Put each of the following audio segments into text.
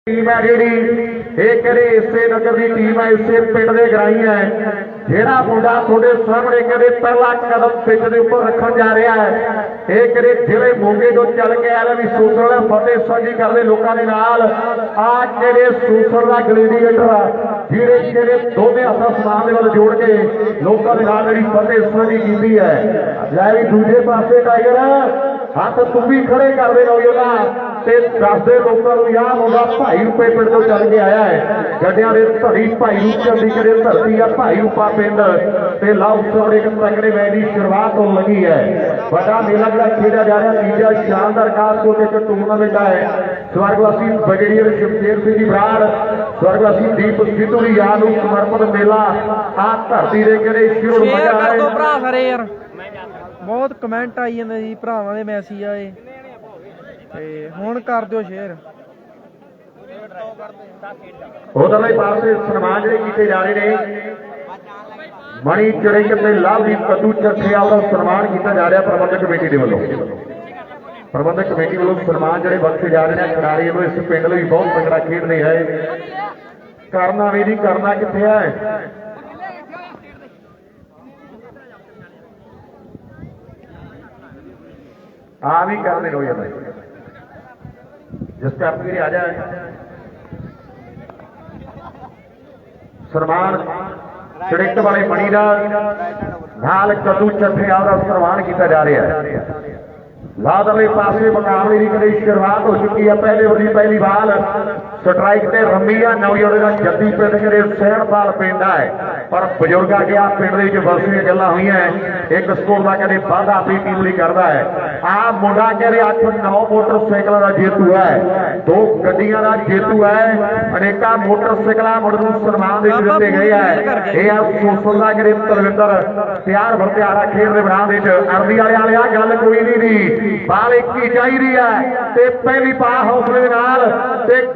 Team है जी इसे नगर की टीम है इसे पिंड के ग्राई है जेड़ा मुंडा थोड़े सामने कहते पहला कदम पिच के उपर रखन जा रहा है ये कहते जिले मोगे तो चल के आया भी सूसर फतेह साझी करते लोगों के नाल आ कहते सूसर का ग्लेडीएटर जिहड़े कहते दोवें हत्थां समान दे वल जोड़ के लोगों के नाल जिहड़ी फतेह साझी की है लै भी दूजे पासे टाइगर हाथ तुम भी खड़े कर दे नौजवान दसदे लोगों को यह मुंडा भाई रूपे पिंड तो चल के आया है गड्डियां दे धड़ी भाई रूप चंदी करे धरती है भाई रूपा पिंड ते लाउ सौड़े तगड़े मैच की शुरुआत होने लगी है बड़ा मेला जो खेड़ा जा रहा तीजा शानदार खासकोट एक टूर्नामेंट है स्वर्गवासी ब्रिगेडियर शमशेर सिंह जी बराड़ स्वर्गवासी दीप सिद्धू की याद में समर्पित मेला आ धरती दे कहड़े शुरू है बहुत कमेंट आई जाते जी भरावां दे मैसेज आए हुण कर दिओ शेयर उधरले पासे सन्मान जिहड़े कीते जा रहे ने मणि चड़िक ते लाभदीप कद्दू चरखियाल दा सन्मान किया जा रहा प्रबंधक कमेटी के वल्लों प्रबंधक कमेटी वालों सन्मान जिहड़े बख्शे जा रहे हैं खिडारियों को इस पिंड लई बहुत तगड़ा खेडदे है करना भी नहीं करना कित्थे है आ भी करने हो जाता है जिस करके आ जाए सन्मान चड़िक वाले मणि का नाल कद्दू चरखियाल का सन्मान किया जा रहा है लादले पासे मुकाबले की कदे शुरुआत हो चुकी है पहले बड़ी पहली बाल स्ट्राइक से रमीया नौजोड़े का जद्दी पिंड करे सहणपाल पिंड है पर बजुर्ग गया पिंड वर्षियां गल्लां हुई एक स्कोर का कहते वाधा अपनी टीम लिए करता है आ मुंडा कहते 8-9 मोटरसाइकिलों का जेतू है 2 गड्डियां का जेतू है अनेका मोटरसाइकिल मुंड नूं सन्मान दिते गए है यह सूसर का कहते तलविंदर तैयार भर त्यारा खेल के मैदान अरदी वाले आ गल कोई नहीं बाल एक ही चाहिए है पहली पा हौसले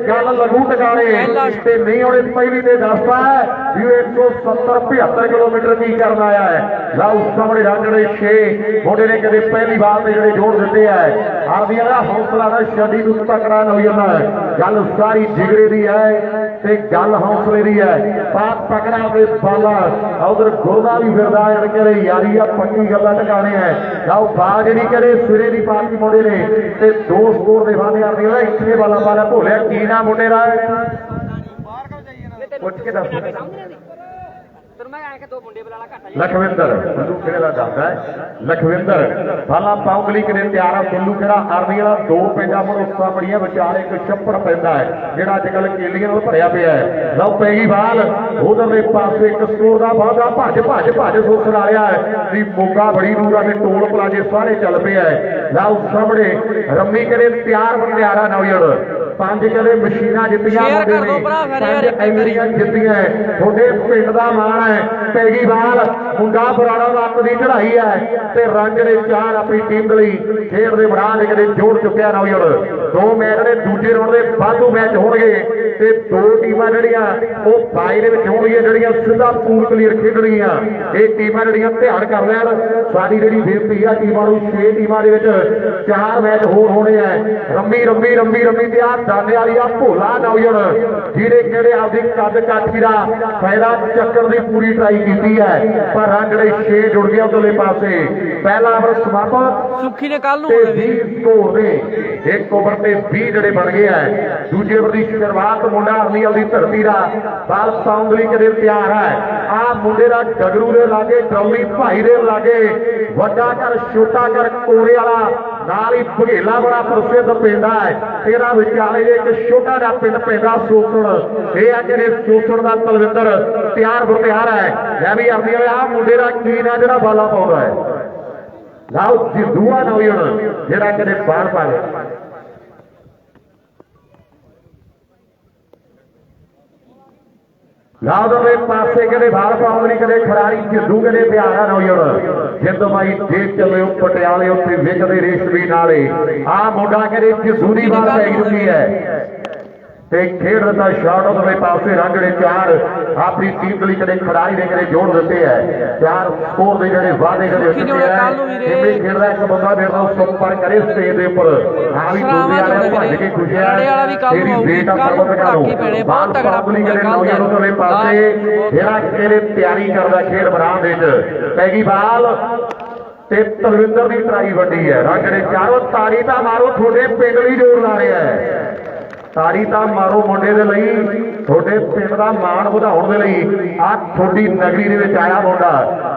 गल लगू टकाने नहीं होने पहली तो दसता है 170-75 किलोमीटर की करना आया है लाउ सामने राजड़े 6 मुंडे ने कदे पहली बार में जोड़े जोड़ दिते है आदि का हौसला ना शदी तकड़ा हो जाता है गल सारी जिगरे की है गल हौसले की है बात तकड़ा के बाला उधर गुरदा भी फिरदा है यारी पक्की गल्ला टकाने है लाउ बाज जी करे सिरे की पार्टी मुंडे ने 2 स्कोर के वादे आदि इतने वाला पाला भोलिया की ना मुंडे रहा कुछ के दस लखविंदर कुल्लू खेड़े का दसदा है लखविंदर भाला पाउंगली के तैयार कुल्लू खेड़ा आर्मी वाला 2 पेंडा मनुष्सा बड़िया विचार एक छप्पड़ पैदा है जो अजकल केलियां भरिया पे है लव पैगी बाल उधरले पासे एक स्कोर का वाधा भज भज भज सोचण आ रहा है मोगा बड़ी दूर आके टोल प्लाजे सारे चल पे है लव सामने रमी करे तैयार बंदियारा नौजड़ 5 कहते मशीना जितियां जितियां थोड़े पिंड का मान है पैगी बाल मुंडा बराड़ा लत्त की चढ़ाई है रंग ने 4 अपनी टीम के लिए खेल के मैदान कदे जोड़ चुकिया नौजड़ 2 मैच ने दूजे राउंड के वाधू मैच होंगे 2 टीमां जड़ियां बाई दे विच होणगियां जड़ियां सीधा पूल क्लीयर खेडणगियां ये टीमां जड़ियां ध्यान कर लैण साडी जिहड़ी बेनती है टीमां नूं 6 टीमां दे विच 4 मैच होर होने हैं रम्मी रम्मी रम्मी रम्मी ते दाने वाली भोला नौजड़ जिहड़े कहड़े आपकी कद काठी का फायदा चक्कर की पूरी ट्राई की है पर रंगड़े 6 जुड़ गया उधरले पासे पहला ओवर समाप्त सुखी ने कल स्कोर ने 1 ओवर से 20 जड़े बन गए हैं दूजे ओवर की शुरुआत मुंडा अरनीअल की धरती का बाल पाउंगली कदे तैयार है आ मुंडे का डगरू के लागे ट्रौली भाई के लागे वड्डा कर छोटा कर कोरे वाला नाल ही बघेला बड़ा प्रसिद्ध पिंड है तेरा विचाले एक छोटा जा पिंड पैदा सोसण यह है सोसण का तलविंदर तैयार बर तैयार है मैं भी अपनी आ मुंडे का की ना जो बाला पाउंदा है लाओ दूआ नौजड़ जरा कदे बाढ़ पा गया लाउदे पासे कदे बाल पाउंगली कदे खिडारी जिद्दू कदे प्यारा नौजड़ जिद माई देख चले पटियाले उत्ते विकदे रेशमी नाले आ मुंडा कदे जिद्दू दी बात पै चुकी है ਤੇ ਖੇਡ ਦਿੱਤਾ ਸ਼ਾਟ ਉਹਦੇ ਪਾਸੇ ਰੰਗ ਜਿਹੜੇ ਚਾਰ ਆਪਣੀ ਟੀਮ ਲਈ ਕਦੇ ਖਿਡਾਰੀ ਨੇ ਕਦੇ ਜੋੜ ਦਿੱਤੇ ਹੈ ਚਾਰ ਸਕੋਰ ਦੇ ਜਿਹੜੇ ਵਾਅਦੇ ਕਦੇ ਚੁੱਕੇ ਹੈ ਇਹ ਖੇਡਦਾ ਇੱਕ ਬੰਦਾ ਜਿਹੜਾ ਉਸ ਉੱਪਰ ਕਰੇ ਸਟੇਜ ਦੇ ਉੱਪਰ ਆ ਵੀ ਦੂਜੇ ਵਾਲੇ ਭੱਜ ਕੇ ਖੁਸ਼ਿਆ ਤੇਰੀ ਬੇਟਾ ਪ੍ਰਬੰਧਕਾਂ ਨੂੰ ਬਾਲ ਪਾਪਲੀ ਕਦੇ ਨੌਜਵਾਨ ਉਹਦੇ ਪਾਸੇ ਜਿਹੜਾ ਕਿਹੜੇ ਤਿਆਰੀ ਕਰਦਾ ਖੇਡ ਮੈਦਾਨ ਦੇ ਵਿੱਚ ਪੈ ਗਈ ਬਾਲ ਤੇ ਤਲਵਿੰਦਰ ਦੀ ਟਰਾਈ ਵੱਡੀ ਹੈ ਰੰਗ ਜਿਹੜੇ ਚਾਰੋਂ ਤਾੜੀ ਤਾਂ ਮਾਰੋ ਤੁਹਾਡੇ ਪਿੰਡ ਲਈ ਜੋਰ ਲਾ ਰਿਹਾ ਹੈ ਤਾੜੀ ਤਾਂ ਮਾਰੋ ਮੁੰਡੇ ਦੇ ਲਈ ਤੁਹਾਡੇ ਪਿੰਡ ਦਾ ਮਾਣ ਵਧਾਉਣ ਦੇ ਲਈ ਆ ਤੁਹਾਡੀ ਨਗਰੀ ਦੇ ਵਿੱਚ ਆਇਆ ਮੁੰਡਾ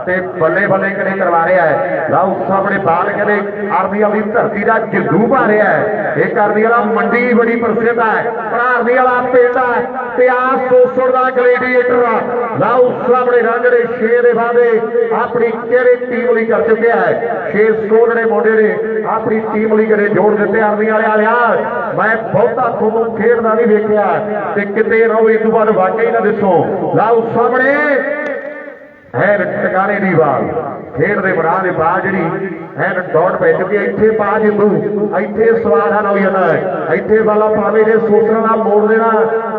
ਤੇ ਬੱਲੇ ਬੱਲੇ ਕਦੇ ਕਰਵਾ ਰਿਹਾ ਹੈ ਲਓ ਸਾਹਮਣੇ ਬਾਲ ਕਦੇ ਆਰਮੀ ਵਾਲੀ ਧਰਤੀ ਦਾ ਜਿੰਦੂ ਪਾ ਰਿਹਾ ਹੈ ਇਹ ਕਰਦੀ ਵਾਲਾ ਮੰਡੀ ਬੜੀ ਪ੍ਰਸਿੱਧ ਹੈ ਆਰਮੀ ਵਾਲਾ ਪਿੰਡ ਹੈ ਤੇ ਆ ਸੋਸੜ ਦਾ ਗਲੇਡੀਏਟਰ ਲਓ ਸਾਹਮਣੇ ਰੰਗੜੇ 6 ਦੇ ਵਾਅਦੇ ਆਪਣੀ ਕਿਹੜੇ ਟੀਮ ਲਈ ਕਰ ਚੁੱਕਿਆ ਹੈ 6 ਸੋਲੜੇ ਮੁੰਡੇ ਨੇ ਆਪਣੀ ਟੀਮ ਲਈ ਕਦੇ ਜੋੜ ਦਿੱਤੇ ਆਰਮੀ ਵਾਲਿਆ ਮੈਂ ਬਹੁਤਾ ਤੁਹਾਨੂੰ ਖੇਡਦਾ ਨਹੀਂ ਵੇਖਿਆ ਤੇ ਕਿਤੇ ਰਹੋ ਇਸ ਤੋਂ ਬਾਅਦ ਵਾਕਈ ਨਾ ਦੱਸੋ ਲਓ ਸਾਹਮਣੇ ਹੈ ਟਿਕਾਣੇ ਦੀ ਬਾਲ ਖੇਡ ਦੇ ਮੈਦਾਨ ਦੀ ਬਾਲ ਜਿਹੜੀ ਹੈ ਡਾਟ ਪੈ ਚੁੱਕੀ ਇੱਥੇ ਪਾ ਜਿੰਦੂ ਇੱਥੇ ਸਵਾਦਾਨ ਹੋ ਜਾਂਦਾ ਇੱਥੇ ਵਾਲਾ ਭਾਵੇਂ ਦੇ ਸੋਸਣਾ ਦਾ ਮੋੜ ਦੇਣਾ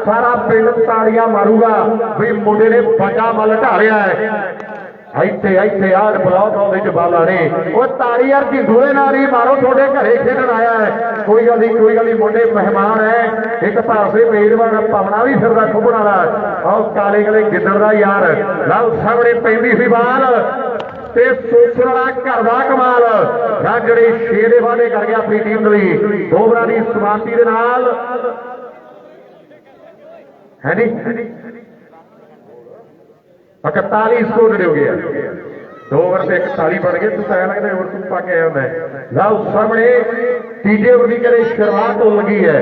ਸਾਰਾ ਪਿੰਡ ਤਾੜੀਆਂ ਮਾਰੂਗਾ ਵੀ ਮੁੰਡੇ ਨੇ ਵੱਡਾ ਮੱਲ ਢਾਲਿਆ ਹੈ ਇੱਥੇ ਇੱਥੇ ਆਹ ਬਲੌਕ ਆਉਂਦੇ ਚ ਬਾਲਾ ਨੇ ਉਹ ਤਾੜੀ ਯਾਰ ਜਿੰਦੂਏ ਨਾਲ ਹੀ ਮਾਰੋ ਤੁਹਾਡੇ ਘਰੇ ਖੇਡਣ ਆਇਆ ਹੈ ਕੋਈ ਗੱਲ ਨਹੀਂ ਮੁੰਡੇ ਮਹਿਮਾਨ ਹੈ ਇੱਕ ਪਾਸੇ ਮੇਜ਼ਬਾਨ ਪਵਨਾ ਵੀ ਫਿਰਦਾ ਖੁੱਬਣ ਵਾਲਾ ਉਹ ਕਾਲੇ ਕਾਲੇ ਗਿੱਦੜ ਦਾ ਯਾਰ ਲਓ ਸਾਹਮਣੇ ਪੈਂਦੀ ਸੀ ਬਾਲ ਤੇ ਸੋਸਣ ਵਾਲਾ ਘਰ ਦਾ ਕਮਾਲ ਰਾਜੜੇ 6 ਦੇ ਵਾਅਦੇ ਕਰ ਗਿਆ ਆਪਣੀ ਟੀਮ ਲਈ 2 ਓਵਰਾਂ ਦੀ ਸਮਾਪਤੀ ਦੇ ਨਾਲ ਹੈ ਨੀ 41 ਸਕੋਰ ਜਿਹੜੇ ਹੋ ਗਏ 2 ਓਵਰ ਤੇ 41 ਬਣ ਗਏ ਤੂੰ ਤਾਂ ਲੱਗਦਾ ਹੋਰ ਤੂੰ ਪਾ ਕੇ ਆਇਆ ਹੁੰਦਾ ਲਓ ਸਾਹਮਣੇ ਤੀਜੇ ਓਵਰ ਦੀ ਕਰੇ ਸ਼ੁਰੂਆਤ ਹੋਣ ਲੱਗੀ ਹੈ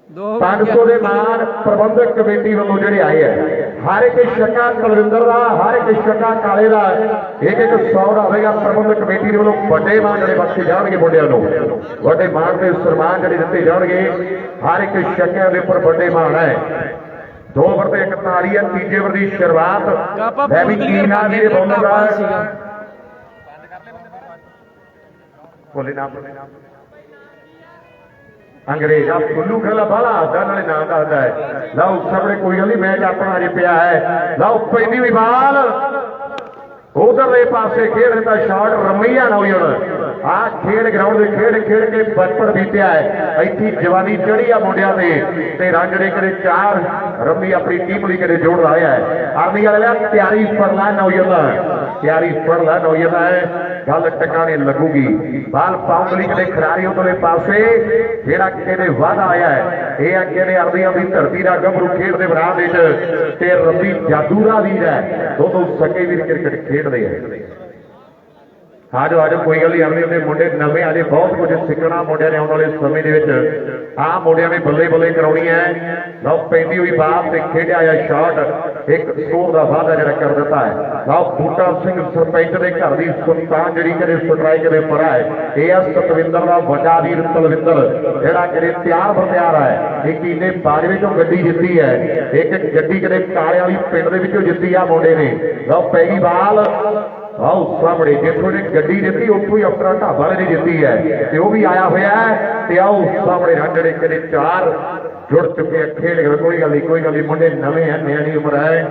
500 ਦੇ ਮਾਨ ਪ੍ਰਬੰਧਕ ਕਮੇਟੀ ਵੱਲੋਂ ਜਿਹੜੇ ਆਏ ਹੈ ਹਰ ਇੱਕ ਛੱਕਾ ਕੁਲਵਿੰਦਰ ਦਾ ਹਰ ਇੱਕ ਛੱਕਾ ਕਾਲੇ ਦਾ ਇੱਕ 100 ਦਾ ਹੋਵੇਗਾ ਪ੍ਰਬੰਧਕ ਕਮੇਟੀ ਦੇ ਵੱਲੋਂ ਵੱਡੇ ਮਾਨ ਜਿਹੜੇ ਬਖਸ਼ੇ ਜਾਣਗੇ ਮੁੰਡਿਆਂ ਨੂੰ ਵੱਡੇ ਮਾਨ ਤੇ ਸਨਮਾਨ ਜਿਹੜੇ ਦਿੱਤੇ ਜਾਣਗੇ ਹਰ ਇੱਕ ਛੱਕਿਆਂ ਦੇ ਉੱਪਰ ਵੱਡੇ ਮਾਨ ਹੈ 2 ਓਵਰ ਤੇ 41 ਹੈ ਤੀਜੇ ਓਵਰ ਦੀ ਸ਼ੁਰੂਆਤ ਮੈਂ ਵੀ ਕੀ ਨਾਲ ਦੇ ਬੋਲੂਗਾ ਬੋਲੇ ਨਾ ਅੰਗਰੇਜ਼ ਆ ਫੁੱਲੂ ਖੇਲਾ ਬਾਲਾ ਹੱਸਦਾ ਨਾਲੇ ਨਾਂ ਦੱਸਦਾ ਹੈ ਲਓ ਸਾਹਮਣੇ ਕੋਈ ਗੱਲ ਨਹੀਂ ਮੈਚ ਆਪਣਾ ਅਜੇ ਪਿਆ ਹੈ ਲਓ ਪੈਂਦੀ ਵੀ ਬਾਲ ਉਧਰਲੇ ਪਾਸੇ ਖੇਡ ਦਿੱਤਾ ਸ਼ਾਟ ਰਮਈਆ ਨਾ ਹੋਈ ਹੁਣ ਆ ਖੇਡ ਗਰਾਊਂਡ ਦੇ ਖੇਡ ਕੇ ਬਚਪਨ ਬੀਤਿਆ ਹੈ ਇੱਥੇ ਜਵਾਨੀ ਚੜੀ ਆ ਮੁੰਡਿਆਂ ਤੇ ਰਾਂਝੜੇ ਕਦੇ 4 ਰਮੀ ਆਪਣੀ ਟੀਮ ਲਈ ਕਦੇ ਜੋੜ ਲਾਇਆ ਹੈ ਆਰਮੀ ਵਾਲਿਆਂ ਤਿਆਰੀ ਫੜਨਾ ਨਾ ਹੋਈ ਤਿਆਰੀ ਫੜਨਾ ਨਾ ਹੋਈ ਹੈ ਗੱਲ ਟਿਕਾਣੇ ਲੱਗੂਗੀ ਬਾਲ ਪਾਉਣ ਲਈ ਕਦੇ ਖਿਡਾਰੀ ਉਧਰਲੇ ਪਾਸੇ ਜਿਹੜਾ ਕਿਤੇ ਵਾਧਾ ਆਇਆ ਹੈ ਇਹ ਅੱਗੇ ਦੇ ਅਰਬੀਆਂ ਦੀ ਧਰਤੀ ਦਾ ਗੱਭਰੂ ਖੇਡ ਦੇ ਮੈਦਾਨ ਵਿੱਚ ਤੇ ਰੱਬੀ ਜਾਦੂ ਦਾ ਵੀਰ ਹੈ ਦੋ ਸਕੇ ਵੀਰ ਕ੍ਰਿਕਟ ਖੇਡਦੇ ਆ ਆਜੋ ਕੋਈ ਗੱਲ ਨਹੀਂ ਆਉਂਦੇ ਮੁੰਡੇ ਨਵੇਂ ਆਲੇ ਬਹੁਤ ਕੁਝ ਸਿੱਖਣਾ ਮੁੰਡਿਆਂ ਨੇ ਆਉਣ ਵਾਲੇ ਸਮੇਂ ਦੇ ਵਿੱਚ ਆਹ ਮੁੰਡਿਆਂ ਨੇ ਬੱਲੇ ਬੱਲੇ ਕਰਾਉਣੀ ਹੈ ਲਓ ਪੈਂਦੀ ਹੋਈ ਬਾਲ ਤੇ ਖੇਡਿਆ ਆ ਸ਼ਾਟ ਇੱਕ ਸਕੋਰ ਦਾ ਵਾਅਦਾ ਜਿਹੜਾ ਕਰ ਦਿੱਤਾ ਹੈ ਲਓ ਬੂਟਾ ਸਿੰਘ ਸਰਪੰਚ ਦੇ ਘਰ ਦੀ ਸੁਲਤਾਨ ਜਿਹੜੀ ਕਦੇ ਸਟਰਾਈਕ ਦੇ ਉੱਪਰ ਹੈ ਇਹ ਆ ਸਤਵਿੰਦਰ ਦਾ ਵੱਡਾ ਵੀਰ ਤਲਵਿੰਦਰ ਜਿਹੜਾ ਕਦੇ ਤਿਆਰ ਬਰ ਹੈ ਇੱਕ ਇਹਨੇ ਬਾਜਵੇ ਚੋਂ ਗੱਡੀ ਜਿੱਤੀ ਹੈ ਇੱਕ ਗੱਡੀ ਕਦੇ ਕਾਲੇ ਵਾਲੀ ਪਿੰਡ ਦੇ ਵਿੱਚੋਂ ਜਿੱਤੀ ਆ ਮੁੰਡੇ ਨੇ ਲਓ ਪੈ ਗਈ ਬਾਲ ਆਓ ਸਾਹਮਣੇ ਜਿੱਥੋਂ ਨੇ ਗੱਡੀ ਦਿੱਤੀ ਉੱਥੋਂ ਹੀ ਆਪਣਾ ਢਾਬਾ ਵਾਲੇ ਨੇ ਜਿੱਤੀ ਹੈ ਤੇ ਉਹ ਵੀ ਆਇਆ ਹੋਇਆ ਹੈ ਤੇ ਆਓ ਸਾਹਮਣੇ ਰਾਂਝੜੇ ਕਦੇ 4 ਜੁੜ ਚੁੱਕੇ ਖੇਡ ਕੋਈ ਗੱਲ ਨਹੀਂ ਮੁੰਡੇ ਨਵੇਂ ਆ ਨਿਆਣੀ ਉਮਰ ਹੈ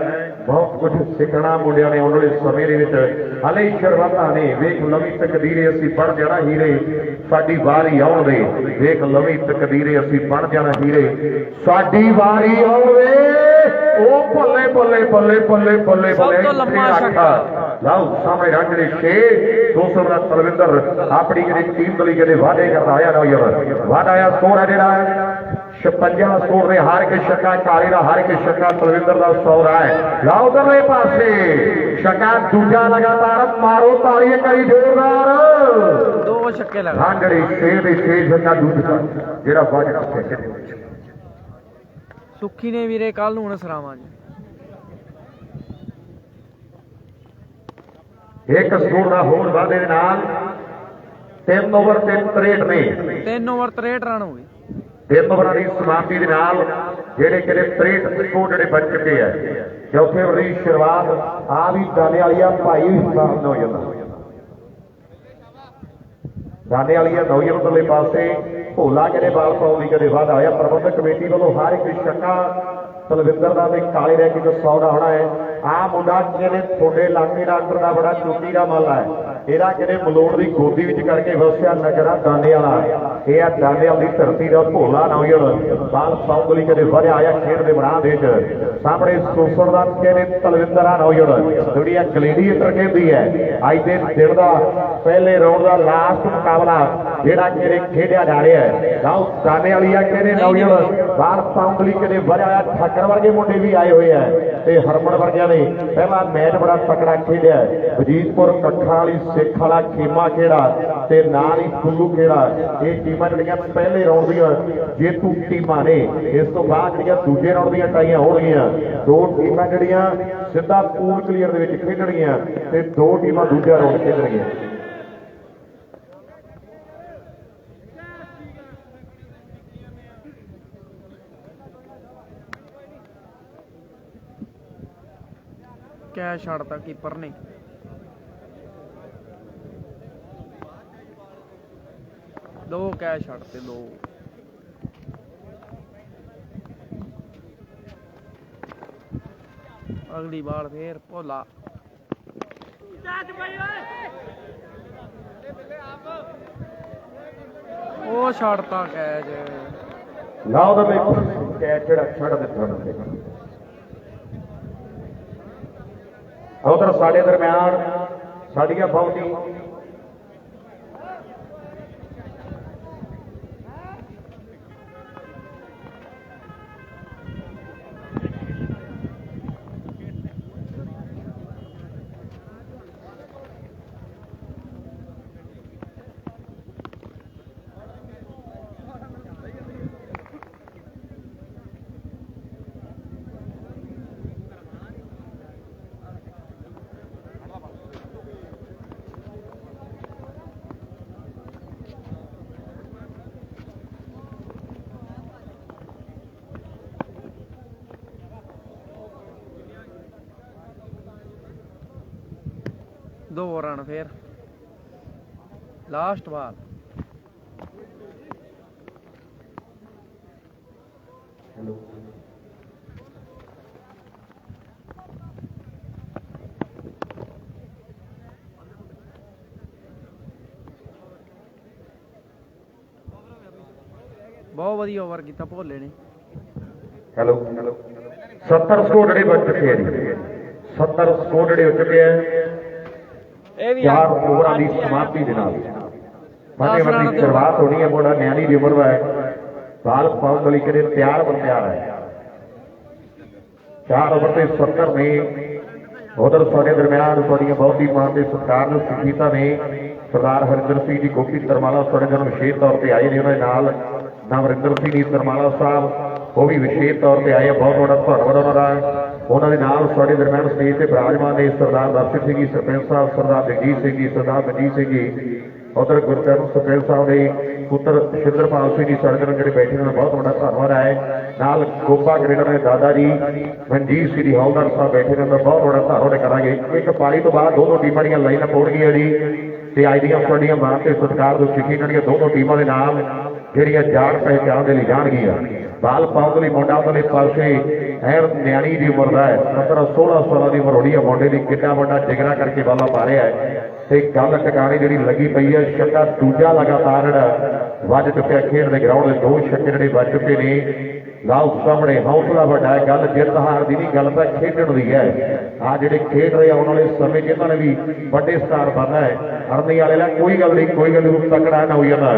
ਬਹੁਤ ਕੁਝ ਸਿੱਖਣਾ ਮੁੰਡਿਆਂ ਨੇ ਆਉਣ ਵਾਲੇ ਸਮੇਂ ਦੇ ਵਿੱਚ ਹਲੇ ਹੀ ਸ਼ੁਰੂਆਤਾਂ ਨੇ ਵੇਖ ਲਵੀ ਤਕਦੀਰੇ ਅਸੀਂ ਬਣ ਜਾਣਾ ਹੀਰੇ ਸਾਡੀ ਵਾਰੀ ਆਉਣ ਦੇ ਵੇਖ ਲਵੀ ਤਕਦੀਰੇ ਅਸੀਂ ਬਣ ਜਾਣਾ ਹੀਰੇ ਸਾਡੀ ਵਾਰੀ ਆਉਣ ਦੇ ਉਹ ਬੱਲੇ ਸਭ ਤੋਂ ਲੰਮਾ ਛੱਕਾ ਲਓ ਸਾਹਮਣੇ ਰਾਂਝੜੇ 6 200 ਦਾ ਤਲਵਿੰਦਰ ਆਪਣੀ ਜਿਹੜੀ ਟੀਮ ਲਈ ਕਦੇ ਵਾਅਦੇ ਕਰਦਾ ਆਇਆ ਨਾ ਯਾਰ ਵਾਅਦਾ ਆਇਆ ਸਕੋਰ ਹੈ ਜਿਹੜਾ 56 ਸਕੋਰ ਦੇ ਹਰ ਇੱਕ ਛੱਕਾ ਕਾਲੇ ਦਾ ਹਰ ਇੱਕ ਛੱਕਾ ਤਲਵਿੰਦਰ ਦਾ 100 ਹੈ ਲਓ ਉਧਰਲੇ ਪਾਸੇ ਛੱਕਾ ਦੂਜਾ ਲਗਾਤਾਰ ਮਾਰੋ ਤਾੜੀ ਕਰੀ ਜ਼ੋਰਦਾਰ 2 ਛੱਕੇ ਲਗਾ ਰਾਂਝੜੇ 6 ਦੇ 6 ਛੱਕਾ ਦੂਜਾ ਜਿਹੜਾ ਵੱਜ ਚੁੱਕਿਆ ਸੁੱਖੀ ਨੇ ਵੀਰੇ ਕੱਲ ਨੂੰ ਹੁਣ ਸਰਾਵਾਂ ਜੀ ਇੱਕ ਸਕੋਰ ਦਾ ਹੋਰ ਵਾਅਦੇ ਦੇ ਨਾਲ 3 ਓਵਰ ਤੇ 63 ਨੇ 3 ਓਵਰ 63 ਰਨ ਹੋ ਗਏ 3 ਓਵਰਾਂ ਦੀ ਸਮਾਪਤੀ ਦੇ ਨਾਲ ਜਿਹੜੇ ਕਿਤੇ 63 ਸਕੋਰ ਜਿਹੜੇ ਬਚ ਚੁੱਕੇ ਆ ਚੌਥੇ ਓਵਰ ਦੀ ਸ਼ੁਰੂਆਤ ਆ ਵੀ ਦਾਨੇ ਵਾਲੀ ਆ ਭਾਈ ਵੀ ਸਾਹਮਣੇ ਹੋ ਜਾਂਦਾ ਦਾਨੇ ਵਾਲੀਆਂ ਨੌਜਵਾਨ ਉਧਰਲੇ ਪਾਸੇ ਭੋਲਾ ਕਿਹੜੇ ਬਾਲ ਪਾਉਣ ਦੀ ਕਦੇ ਵਾਧਾ ਹੋਇਆ। ਪ੍ਰਬੰਧਕ ਕਮੇਟੀ ਵੱਲੋਂ ਹਰ ਇੱਕ ਛੱਕਾ ਤਲਵਿੰਦਰ ਦਾ ਤੇ ਕਾਲੇ ਰਹਿ ਕੇ 100 ਦਾ ਹੋਣਾ ਹੈ। ਆ ਮੁੰਡਾ ਜਿਹਨੇ ਤੁਹਾਡੇ ਇਲਾਕੇ ਡਾਕਟਰ ਦਾ ਬੜਾ ਚੋਟੀ ਦਾ ਮੱਲ ਹੈ, ਇਹਦਾ ਕਿਹੜੇ ਮਲੋੜ ਦੀ ਗੋਦੀ ਵਿੱਚ ਕਰਕੇ ਵਸਿਆ ਨਗਰਾ ਦਾਨੇ ਵਾਲਾ। ਇਹ ਆ ਦਾਨੇ ਵਾਲੀ ਧਰਤੀ ਦਾ ਭੋਲਾ ਨੌਜਵਾਨ ਬਾਲ ਪਾਉਣ ਲਈ ਕਦੇ ਵਧਿਆ ਆਇਆ ਖੇਡ ਦੇ ਮੈਦਾਨ ਦੇ ਵਿੱਚ। ਸਾਹਮਣੇ ਸੋਸਰ ਦਾ ਕਹਿੰਦੇ ਤਲਵਿੰਦਰ ਆ ਨੌਜਵਾਨ ਜਿਹੜੀ ਆ ਗਲੇਡੀਏਟਰ ਕਹਿੰਦੀ ਹੈ। ਅੱਜ ਦੇ ਦਿਨ ਦਾ ਪਹਿਲੇ ਰਾਉਂਡ ਦਾ ਲਾਸਟ ਮੁਕਾਬਲਾ ਜਿਹੜਾ ਕਿਹੜੇ ਖੇਡਿਆ ਜਾ ਰਿਹਾ ਹੈ। ਗਾਉ ਦਾਨੇ ਵਾਲੀ ਆ ਕਹਿੰਦੇ ਨੌਜਵਾਨ ਬਾਲ ਪਾਉਣ ਲਈ ਕਦੇ ਵਧਿਆ ਆਇਆ। ਠੱਕਰ ਵਰਗੇ ਮੁੰਡੇ ਵੀ ਆਏ ਹੋਏ ਆ ਤੇ ਹਰਮਨ ਵਰਗਿਆਂ ਨੇ ਪਹਿਲਾ ਮੈਚ ਬੜਾ ਤਕੜਾ ਖੇਡਿਆ। ਵਜੀਦਪੁਰ ਕੱਖਾਂ ਵਾਲੀ ਸਿੱਖ ਵਾਲਾ ਖੇਮਾ ਖੇੜਾ ਤੇ ਨਾਲ ਹੀ ਕੁੱਲੂ ਖੇੜਾ, ਇਹ ਟੀਮਾਂ ਜਿਹੜੀਆਂ ਪਹਿਲੇ ਰਾਉਂਡ ਦੀਆਂ ਜੇਤੂ ਟੀਮਾਂ ਨੇ। ਇਸ ਤੋਂ ਬਾਅਦ ਜਿਹੜੀਆਂ ਦੂਜੇ ਰਾਉਂਡ ਦੀਆਂ ਟਾਈਆਂ ਹੋਣਗੀਆਂ, 2 ਟੀਮਾਂ ਜਿਹੜੀਆਂ ਸਿੱਧਾ ਪੂਲ ਕਲੀਅਰ ਦੇ ਵਿੱਚ ਖੇਡਣਗੀਆਂ ਤੇ 2 ਟੀਮਾਂ ਦੂਜਾ ਰਾਉਂਡ ਖੇਡਣਗੀਆਂ। ਕੈਚ ਛੱਡਤਾ ਕੀਪਰ ਨੇ। ਦੋ ਕੈਚ ਛੱਡਤੇ, 2। ਅਗਲੀ ਬਾਲ ਫੇਰ ਭੋਲਾ। ਉਹ ਛੱਡਤਾ ਕੈਚ। ਲਾਓ ਦਾ ਕੈਚ ਜਿਹੜਾ ਛੱਡ ਦਿੱਤਾ। ਉਧਰ ਸਾਡੇ ਦਰਮਿਆਨ ਸਾਡੀਆਂ ਬਹੁਤੀ ਦੋ ਰਨ ਫੇਰ ਲਾਸਟ ਬਾਲ। ਬਹੁਤ ਵਧੀਆ ਓਵਰ ਕੀਤਾ ਭੋਲੇ ਨੇ। ਹੈਲੋ 70 ਸਕੋਰ ਜਿਹੜੇ ਬਣ ਚੁੱਕੇ ਆ ਜੀ। 70 ਸਕੋਰ ਜਿਹੜੇ ਹੋ ਚੁੱਕੇ ਆ। ਇਹ ਵੀ 4 ਓਵਰਾਂ ਦੀ ਸਮਾਪਤੀ ਦੇ ਨਾਲ ਫਤਿਹਵਰ ਦੀ ਸ਼ੁਰੂਆਤ ਹੋਣੀ ਹੈ। ਬੋੜਾ ਨਿਆਣੀ ਦੀ ਉਮਰ ਹੈ, ਬਾਲ ਪਾਉਣ ਲਈ ਕਿਹੜੇ ਤਿਆਰ ਹੈ। 4 ਓਵਰ ਤੇ 70 ਨੇ। ਉਧਰ ਸਾਡੇ ਦਰਮਿਆਨ ਤੁਹਾਡੀਆਂ ਬਹੁਤੀ ਮਾਨ ਦੇ ਸਤਿਕਾਰ ਨੂੰ ਸੁਖੀਤਾ ਨੇ ਸਰਦਾਰ ਹਰਿੰਦਰ ਸਿੰਘ ਜੀ ਗੋਪੀ ਤਰਮਾਲਾ ਸਾਡੇ ਜਨ ਵਿਸ਼ੇਸ਼ ਤੌਰ ਤੇ ਆਏ ਨੇ। ਉਹਨਾਂ ਦੇ ਨਾਲ ਨਵਰਿੰਦਰ ਸਿੰਘ ਜੀ ਤਰਮਾਲਾ ਸਾਹਿਬ ਉਹ ਵੀ ਵਿਸ਼ੇਸ਼ ਤੌਰ ਤੇ ਆਏ। ਬਹੁਤ ਬੜਾ ਧੰਨਵਾਦ ਉਹਨਾਂ ਦਾ। ਉਹਨਾਂ ਦੇ ਨਾਲ ਸਾਡੇ ਦਰਮਿਆਨ ਸਟੇਜ ਤੇ ਬਿਰਾਜਮਾਨ ਨੇ ਸਰਦਾਰ ਦਰਸ਼ਨ ਸਿੰਘ ਜੀ ਸਰਪੰਚ ਸਾਹਿਬ, ਸਰਦਾਰ ਜਗਜੀਤ ਸਿੰਘ ਜੀ, ਸਰਦਾਰ ਮਨਜੀਤ ਸਿੰਘ ਜੀ। ਉਧਰ ਗੁਰਚਰਨ ਸਰਪੰਚ ਸਾਹਿਬ ਦੇ ਪੁੱਤਰ ਸ਼ਿੰਦਰਪਾਲ ਸਿੰਘ ਜੀ ਸਾਡੇ ਨਾਲ ਜਿਹੜੇ ਬੈਠੇ ਨੇ, ਬਹੁਤ ਵੱਡਾ ਧੰਨਵਾਦ ਹੈ। ਨਾਲ ਗੋਪਾ ਕ੍ਰਿਕਟ ਦੇ ਦਾਦਾ ਜੀ ਮਨਜੀਤ ਸਿੰਘ ਜੀ ਹੌਲਦਾਰ ਸਾਹਿਬ ਬੈਠੇ ਨੇ, ਬਹੁਤ ਵੱਡਾ ਧੰਨਵਾਦ ਕਰਾਂਗੇ। ਇੱਕ ਪਾਰੀ ਤੋਂ ਬਾਅਦ ਦੋਨੋਂ ਟੀਮਾਂ ਦੀਆਂ ਲਾਈਨਾਂ ਹੋਣਗੀਆਂ ਜੀ ਤੇ ਅੱਜ ਦੀਆਂ ਤੁਹਾਡੀਆਂ ਮਾਨ ਤੇ ਸਤਿਕਾਰ ਤੋਂ ਸਿੱਖੀ ਜਾਣਗੀਆਂ। ਦੋਨੋਂ ਟੀਮਾਂ ਦੇ ਨਾਮ ਜਿਹੜੀਆਂ ਜਾਣ ਪਹਿਚਾਣ ਦੇ ਲਈ ਜਾਣਗੀਆਂ। ਬਾਲ ਪਾਉਣ ਲਈ ਮੁੰਡਾ ਉਹਦੇ ਪਾਸੇ ਐਰ ਨਿਆਣੀ ਦੀ ਉਮਰ ਦਾ ਹੈ, 15-16 ਸਾਲਾਂ ਦੀ ਉਮਰ ਹੋਣੀ ਹੈ ਮੁੰਡੇ ਦੀ। ਕਿੰਨਾ ਵੱਡਾ ਜਿਗਰਾ ਕਰਕੇ ਬਾਲਾ ਪਾ ਰਿਹਾ ਹੈ ਤੇ ਗੱਲ ਟਿਕਾਣੇ ਜਿਹੜੀ ਲੱਗੀ ਪਈ ਹੈ। ਛੱਕਾ ਦੂਜਾ ਲਗਾਤਾਰ ਜਿਹੜਾ ਵੱਜ ਚੁੱਕਿਆ ਖੇਡ ਦੇ ਗਰਾਊਂਡ ਦੇ। 2 ਛੱਕੇ ਜਿਹੜੇ ਵੱਜ ਚੁੱਕੇ ਨੇ। ਲਾਓ ਸਾਹਮਣੇ ਹੌਸਲਾ ਵੱਡਾ ਹੈ। ਗੱਲ ਜਿੱਤ ਹਾਰ ਦੀ ਨਹੀਂ, ਗੱਲ ਤਾਂ ਖੇਡਣ ਦੀ ਹੈ। ਆ ਜਿਹੜੇ ਖੇਡ ਰਹੇ ਆਉਣ ਵਾਲੇ ਸਮੇਂ 'ਚ ਇਹਨਾਂ ਨੇ ਵੀ ਵੱਡੇ ਸਟਾਰ ਬਣਨਾ ਹੈ। ਅਰਨੀ ਵਾਲੇ ਦਾ ਕੋਈ ਗੱਲ ਨਹੀਂ, ਕੋਈ ਗੱਲ ਨਹੀਂ, ਤਕੜਾ ਨਾ ਹੋ ਜਾਂਦਾ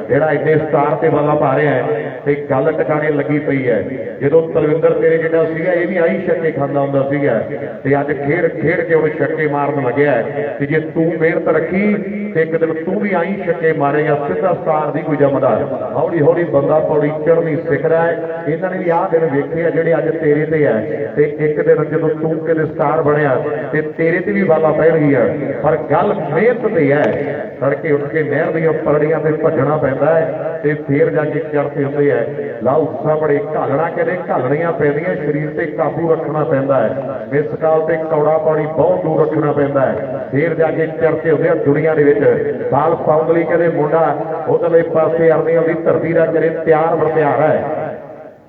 ਜਿਹੜਾ ਇੰਨੇ ਸਟਾਰ ਤੇ ਬਾਲਾ ਪਾ ਰਿਹਾ ਹੈ ਤੇ ਗੱਲ ਟਿਕਾਣੇ ਲੱਗੀ ਪਈ ਹੈ। ਜਦੋਂ ਤਲਵਿੰਦਰ ਤੇਰੇ ਜਿਹੜਾ ਸੀਗਾ ਇਹ ਵੀ ਆਹੀ ਛੱਕੇ ਖਾਂਦਾ ਹੁੰਦਾ ਸੀਗਾ ਤੇ ਅੱਜ ਖੇਡ ਕੇ ਉਹ ਛੱਕੇ ਮਾਰਨ ਲੱਗਿਆ ਤੇ ਜੇ ਤੂੰ ਮਿਹਨਤ ਰੱਖੀ ਤੇ ਇੱਕ ਦਿਨ ਤੂੰ ਵੀ ਆਹੀ ਛੱਕੇ ਮਾਰੇਗਾ। ਸਿੱਧਾ ਸਟਾਰ ਦੀ ਕੋਈ ਕੋਈ ਜੰਮਦਾ ਹੌਲੀ ਹੌਲੀ ਬੰਦਾ ਪੌੜੀ ਚੜ੍ਹਨੀ ਸਿੱਖਦਾ ਹੈ। ਇਹਨਾਂ ਨੇ ਵੀ ਆਹ ਦਿਨ ਵੇਖੇ ਆ ਜਿਹੜੇ ਅੱਜ ਤੇਰੇ ਤੇ ਹੈ, ਤੇ ਇੱਕ ਦਿਨ ਜਦੋਂ ਤੂੰ ਕਿਤੇ ਸਟਾਰ ਬਣਿਆ ਤੇ ਤੇਰੇ ਤੇ ਵੀ ਵਾਲਾ ਪੈਣਗੀਆਂ। ਪਰ ਗੱਲ ਮਿਹਨਤ ਤੇ ਹੈ। ਤੜਕੇ ਉੱਠ ਕੇ ਨਹਿਰ ਦੀਆਂ ਪਰੜੀਆਂ ਤੇ ਭੱਜਣਾ ਪੈਂਦਾ ਹੈ ਤੇ ਫੇਰ ਜਾ ਕੇ ਚੜ੍ਹਦੇ ਹੁੰਦੇ ਹੈ। ਲਾਉ ਸਾਹਮਣੇ ਘਾਲਣਾ ਕਹਿੰਦੇ ਘਾਲਣੀਆਂ ਪੈਂਦੀਆਂ, ਸਰੀਰ ਤੇ ਕਾਬੂ ਰੱਖਣਾ ਪੈਂਦਾ ਹੈ। ਇਸ ਕਾਲ ਤੇ ਕੌੜਾ ਪਾਣੀ ਬਹੁਤ ਦੂਰ ਰੱਖਣਾ ਪੈਂਦਾ ਹੈ। ਫੇਰ ਜਾ ਕੇ ਚੜ੍ਹਦੇ ਹੁੰਦੇ ਆ ਦੁਨੀਆ ਦੇ ਵਿੱਚ। ਬਾਲ ਪਾਉਣ ਲਈ ਕਹਿੰਦੇ ਮੁੰਡਾ ਉਧਰਲੇ ਪਾਸੇ ਅਰਨੀਆਂ ਦੀ ਧਰਤੀ ਦਾ ਕਰੇ ਤਿਆਰ ਬਰਤਿਆਰ ਹੈ।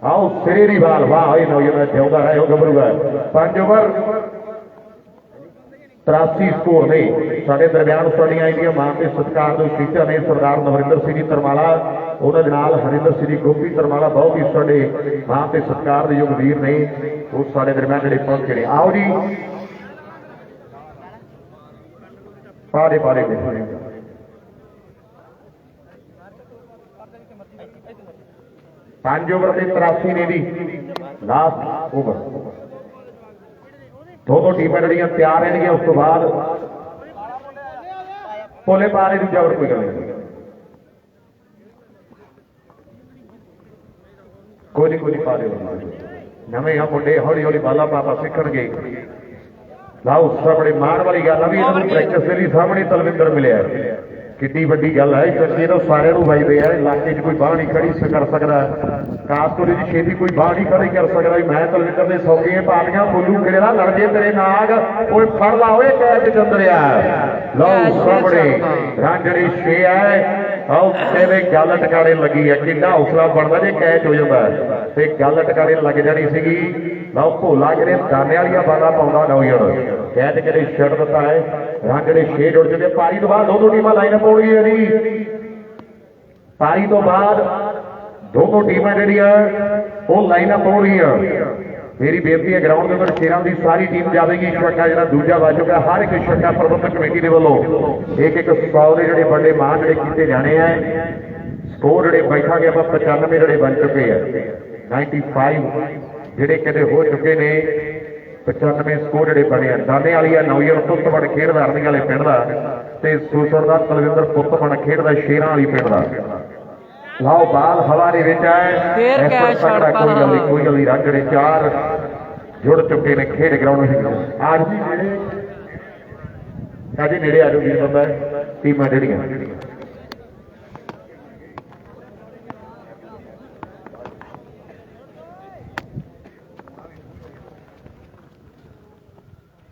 ਆਓ ਸਿਰੇ ਦੀ ਬਾਲ ਵਾਹ ਇਹ ਨੌਜਵਾਨ ਜਿਉਂਦਾ ਰਹੇ ਉਹ ਗੱਭਰੂ ਹੈ। 5 ਓਵਰ 83 ਸਕੋਰ ਨੇ ਸਾਡੇ ਦਰਮਿਆਨ। ਸਾਡੀਆਂ ਆਈਆਂ ਮਾਂ ਤੇ ਸਤਿਕਾਰ ਦੇ ਟੀਚਰ ਨੇ ਸਰਦਾਰ ਨਵਰਿੰਦਰ ਸਿੰਘ ਜੀ ਤਰਮਾਲਾ, ਉਹਨਾਂ ਦੇ ਨਾਲ ਹਰਿੰਦਰ ਸਿੰਘ ਗੋਪੀ ਤਰਮਾਲਾ, ਬਹੁਤ ਹੀ ਸਾਡੇ ਮਾਂ ਤੇ ਸਤਿਕਾਰ ਦੇ ਯੋਗ ਵੀਰ ਨੇ, ਉਹ ਸਾਡੇ ਦਰਮਿਆਨ ਜਿਹੜੇ ਪਹੁੰਚੇ ਨੇ। ਆਓ ਜੀ ਪਾਰੇ ਪਾਰੇ 5 ਓਵਰ ਤੇ 83 ਨੇ ਜੀ ਲਾਸਟ ਓਵਰ। ਦੋ ਟੀਮਾਂ ਜਿਹੜੀਆਂ ਤਿਆਰ ਰਹਿਣਗੀਆਂ। ਉਸ ਤੋਂ ਬਾਅਦ ਭੋਲੇ ਪਾਰੇ ਦੀ ਜਬਰ ਕੋਈ ਗੱਲ ਨਹੀਂ, ਕੋਈ ਪਾ ਦਿਓ। ਨਵੇਂ ਆ ਮੁੰਡੇ ਹੌਲੀ ਹੌਲੀ ਬਾਲਾ ਪਾਪਾ ਸਿੱਖਣਗੇ। ਲਾਓ ਸਾਹਮਣੇ ਮਾਣ ਵਾਲੀ ਗੱਲ ਆ ਵੀ ਇਹਨਾਂ ਨੂੰ ਪ੍ਰੈਕਟਿਸ ਦੇ ਲਈ ਸਾਹਮਣੇ ਤਲਵਿੰਦਰ ਮਿਲਿਆ। ਕਿੱਡੀ ਵੱਡੀ ਗੱਲ ਹੈ। ਚੱਲੇ ਤਾਂ ਸਾਰਿਆਂ ਨੂੰ ਵੱਜਦੇ ਆ। ਇਲਾਕੇ 'ਚ ਕੋਈ ਬਾਹ ਨਹੀਂ ਖੜੀ ਕਰ ਸਕਦਾ, ਕਾਸਤੋਰੀ ਦੀ ਛੇਤੀ ਕੋਈ ਬਾਹ ਨਹੀਂ ਖੜੀ ਕਰ ਸਕਦਾ। ਮੈਂ ਤਲਵਿੰਦਰ ਦੇ ਸੌਕੀਆਂ ਪਾਲੀਆਂ ਬੋਲੂ ਕਿਹੜੇ ਨਾਲ ਲੜ ਜੇ ਤੇਰੇ ਨਾਗ ਓਏ ਫੜ ਲਾ ਓਏ ਕੈਚ ਚੰਦਰਿਆ। ਲਓ ਸਾਹਮਣੇ ਰਾਂਝੜੀ 6 ਹੈ। ਆਓ ਤੇਰੇ ਗੱਲ ਟਕਾਰੇ ਲੱਗੀ ਹੈ। ਕਿੰਨਾ ਹੌਸਲਾ ਬਣਦਾ ਜੇ ਕੈਚ ਹੋ ਜਾਂਦਾ ਤੇ ਗੱਲ ਟਕਾਰੇ ਲੱਗ ਜਾਣੀ ਸੀਗੀ। ਲਓ ਭੋਲਾ ਕਿਹੜੇ ਦਾਨੇ ਵਾਲੀਆਂ ਬਾਲਾਂ ਪਾਉਂਦਾ ਨੌਜਵਾਨ ਕੈਚ ਕਿਹੜੇ ਛੱਡ ਦਿੱਤਾ ਹੈ। ਰਾਂਝੜੇ 6 ਜੁੜ ਚੁੱਕੇ। ਪਾਰੀ ਤੋਂ ਬਾਅਦ ਦੋ ਟੀਮਾਂ ਲਾਈਨ ਪਾਉਣ ਗਈਆਂ ਜੀ। ਪਾਰੀ ਤੋਂ ਬਾਅਦ ਦੋਨੋਂ ਟੀਮਾਂ ਜਿਹੜੀਆਂ ਉਹ ਲਾਈਨਾਂ ਪਾਉਣਗੀਆਂ। ਮੇਰੀ ਬੇਨਤੀ ਹੈ ਗਰਾਊਂਡ ਦੇ ਉੱਪਰ ਸ਼ੇਰਾਂ ਦੀ ਸਾਰੀ ਟੀਮ ਜਾਵੇਗੀ। ਛੱਕਾ ਜਿਹੜਾ ਦੂਜਾ ਵੱਜ ਚੁੱਕਾ। ਹਰ ਇੱਕ ਛੱਕਾ ਪ੍ਰਬੰਧਕ ਕਮੇਟੀ ਦੇ ਵੱਲੋਂ ਇੱਕ 100 ਦੇ ਜਿਹੜੇ ਵੱਡੇ ਮਾਨ ਜਿਹੜੇ ਕੀਤੇ ਜਾਣੇ ਆ। ਸਕੋਰ ਜਿਹੜੇ ਬੈਠਾਂਗੇ ਆਪਾਂ 95 ਜਿਹੜੇ ਬਣ ਚੁੱਕੇ ਆ। 95 ਜਿਹੜੇ ਕਿਤੇ ਹੋ ਚੁੱਕੇ ਨੇ। 95 ਸਕੋਰ ਜਿਹੜੇ ਬਣੇ ਆ। ਦਾਨੇ ਵਾਲੀ ਆ ਨੌਜਵਾਨ ਪੁੱਤ ਬਣ ਖੇਡਦਾ ਅਰਨੀ ਵਾਲੇ ਪਿੰਡ ਦਾ, ਤੇ ਸੂਸਰ ਦਾ ਤਲਵਿੰਦਰ ਪੁੱਤ ਬਣ ਖੇਡਦਾ ਸ਼ੇਰਾਂ ਵਾਲੀ ਪਿੰਡ ਦਾ। ਲਾਓ ਬਾਲ ਹਵਾ ਦੇ ਵਿੱਚ ਆਏ। ਕੋਈ ਗੱਲ ਨਹੀਂ। ਰਾਂਝੜੇ 4 ਜੁੜ ਚੁੱਕੇ ਨੇ ਖੇਡ ਗਰਾਊਂਡ ਵਿੱਚ। ਅੱਜ ਵੀ ਨੇੜੇ ਸਾਡੇ ਨੇੜੇ ਆ ਜੂਗੀ ਬੰਦਾ ਟੀਮਾਂ ਜਿਹੜੀਆਂ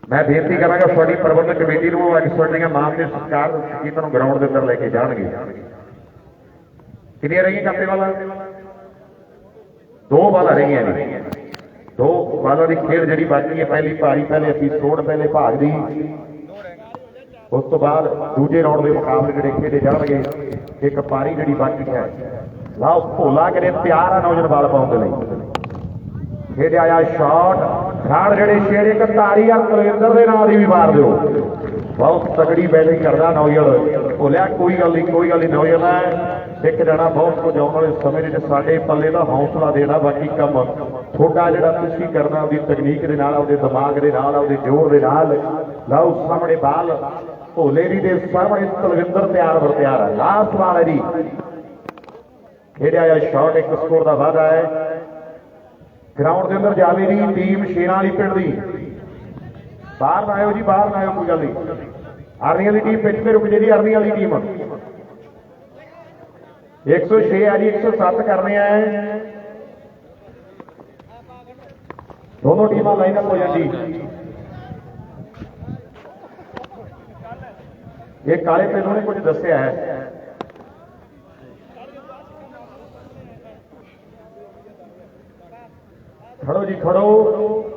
ਮੈਂ ਬੇਨਤੀ ਕਰਾਂਗਾ ਸਾਡੀ ਪ੍ਰਬੰਧਕ ਕਮੇਟੀ ਨੂੰ ਅੱਜ ਸਾਡੀਆਂ ਮਾਂ ਦੇ ਸਤਿਕਾਰ ਸ਼ਕੀਤਾਂ ਨੂੰ ਗਰਾਊਂਡ ਦੇ ਅੰਦਰ ਲੈ ਕੇ ਜਾਣਗੇ। ਕਿੰਨੀਆਂ ਰਹੀਆਂ ਕੱਪੇ ਵਾਲਾ? 2 ਬਾਲਾਂ ਰਹੀਆਂ ਨੇ। 2 ਬਾਲਾਂ ਦੀ ਖੇਡ ਜਿਹੜੀ ਬਾਕੀ ਹੈ। ਪਹਿਲੀ ਪਾਰੀ ਪਹਿਲੇ ਐਪੀਸੋਡ ਪਹਿਲੇ ਭਾਗ ਦੀ, ਉਸ ਤੋਂ ਬਾਅਦ ਦੂਜੇ ਰਾਉਂਡ ਦੇ ਮੁਕਾਬਲੇ ਜਿਹੜੇ ਖੇਡੇ ਜਾਣਗੇ। ਇੱਕ ਪਾਰੀ ਜਿਹੜੀ ਬਾਕੀ ਹੈ। ਲਾਓ ਭੋਲਾ ਕਰੇ ਤਿਆਰ ਆ ਨੌਜਵਾਨ ਬਾਲ ਪਾਉਣ ਦੇ ਲਈ। ਖੇਡਿਆ ਆ ਸ਼ਾਟ ਰਾਣ ਜਿਹੜੇ ਛੇੜੇ ਇੱਕ ਤਾਰੀ ਆ ਤਲਵਿੰਦਰ ਦੇ ਨਾਂ ਦੀ ਵੀ ਮਾਰ ਦਿਓ। ਬਹੁਤ ਤਕੜੀ ਬੈਟਿੰਗ ਕਰਦਾ ਨੌਜਵਾਨ। ਭੋਲਿਆ ਕੋਈ ਗੱਲ ਨਹੀਂ ਨੌਜਵਾਨ ਸਿੱਖ ਜਾਣਾ ਬਹੁਤ ਕੁਝ ਆਉਣ ਵਾਲੇ ਸਮੇਂ ਦੇ ਵਿੱਚ। ਸਾਡੇ ਪੱਲੇ ਦਾ ਹੌਸਲਾ ਦੇਣਾ, ਬਾਕੀ ਕੰਮ ਤੁਹਾਡਾ ਜਿਹੜਾ ਤੁਸੀਂ ਕਰਨਾ ਆਪਣੀ ਤਕਨੀਕ ਦੇ ਨਾਲ, ਆਪਦੇ ਦਿਮਾਗ ਦੇ ਨਾਲ, ਆਪਦੇ ਜ਼ੋਰ ਦੇ ਨਾਲ। ਲਾਓ ਸਾਹਮਣੇ ਬਾਲ ਭੋਲੇ ਦੀ ਦੇ ਸਾਹਮਣੇ ਤਲਵਿੰਦਰ ਤਿਆਰ ਬਰਤਿਆਰ ਹੈ। ਲਾਸਟ ਬਾਲ ਹੈ ਜੀ। ਖੇਡਿਆ ਆ ਸ਼ਾਟ ਇੱਕ ਸਕੋਰ ਦਾ ਵਾਧਾ ਹੈ। ਗਰਾਊਂਡ ਦੇ ਅੰਦਰ ਜਾਵੇ ਜੀ ਟੀਮ ਸ਼ੇਰਾਂ ਵਾਲੀ ਪਿੰਡ ਦੀ। ਬਾਹਰ ਨਾ ਆਇਓ ਜੀ, ਬਾਹਰ ਨਾ ਆਇਓ, ਕੋਈ ਗੱਲ ਨਹੀਂ। ਅਰਨੀ ਵਾਲੀ ਟੀਮ ਪਿੱਛੇ ਰੁਕ ਜੇ ਜੀ। ਅਰਨੀ ਵਾਲੀ ਟੀਮ 106 ਆ ਜੀ, 107 ਕਰਨੇ ਆ। ਦੋਨੋਂ ਟੀਮਾਂ ਲਾਈਨ ਅਪ ਹੋ ਜਾਂਦੀ। ਇਹ ਕਾਲੇ ਪਿੰਡੋਂ ਨੇ ਕੁਝ ਦੱਸਿਆ ਹੈ। ਖੜੋ ਜੀ ਖੜੋ।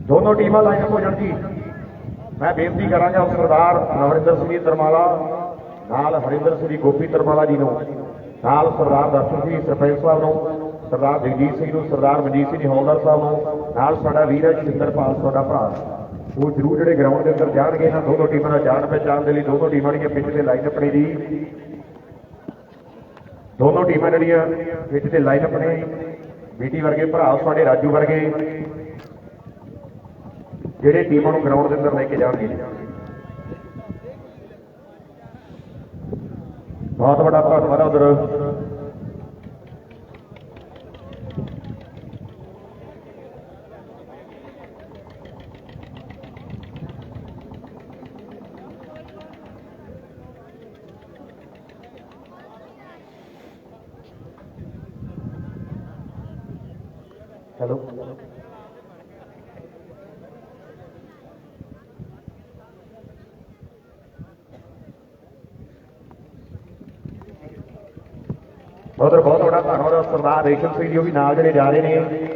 ਦੋਨੋਂ ਟੀਮਾਂ ਲਾਈਨ ਅਪ ਹੋ ਜਾਣ ਜੀ। ਮੈਂ ਬੇਨਤੀ ਕਰਾਂਗਾ ਸਰਦਾਰ ਨਵਰਿੰਦਰ ਸਿੰਘ ਤਰਮਾਲਾ ਨਾਲ ਹਰਿੰਦਰ ਸਿੰਘ ਗੋਪੀ ਤਰਮਾਲਾ ਜੀ ਨੂੰ, ਨਾਲ ਸਰਦਾਰ ਦਰਸ਼ਨ ਸਿੰਘ ਸਰਪੰਚ ਸਾਹਿਬ ਨੂੰ, ਸਰਦਾਰ ਜਗਜੀਤ ਸਿੰਘ ਨੂੰ, ਸਰਦਾਰ ਮਨਜੀਤ ਸਿੰਘ ਹੌਲਦਾਰ ਸਾਹਿਬ ਨੂੰ, ਨਾਲ ਸਾਡਾ ਵੀਰ ਹੈ ਸ਼ਿੰਦਰਪਾਲ ਤੁਹਾਡਾ ਭਰਾ, ਉਹ ਜ਼ਰੂਰ ਜਿਹੜੇ ਗਰਾਊਂਡ ਦੇ ਅੰਦਰ ਜਾਣਗੇ। ਇਹਨਾਂ ਦੋਨੋਂ ਟੀਮਾਂ ਦਾ ਜਾਣ ਪਹਿਚਾਣ ਦੇ ਲਈ ਦੋਨੋਂ ਟੀਮਾਂ ਦੀਆਂ ਪਿੱਚ ਤੇ ਲਾਈਨ ਅਪ ਨੇ ਜੀ। ਦੋਨੋਂ ਟੀਮਾਂ ਜਿਹੜੀਆਂ ਪਿੱਚ ਤੇ ਲਾਈਨ ਅਪ ਨੇ, ਬੀਟੀ ਵਰਗੇ ਭਰਾ ਸਾਡੇ ਰਾਜੂ ਵਰਗੇ ਜਿਹੜੇ ਟੀਮਾਂ ਨੂੰ ਗਰਾਊਂਡ ਦੇ ਅੰਦਰ ਲੈ ਕੇ ਜਾਣਗੇ। ਬਹੁਤ ਵੱਡਾ ਧੰਨਵਾਦ ਉਧਰ ਹੈਲੋ ਉਧਰ ਬਹੁਤ ਵੱਡਾ ਧੰਨਵਾਦ ਸਰਦਾਰ ਰੇਸ਼ਮ ਸਿੰਘ ਜੀ, ਉਹ ਵੀ ਨਾਲ ਜਿਹੜੇ ਜਾ ਰਹੇ ਨੇ।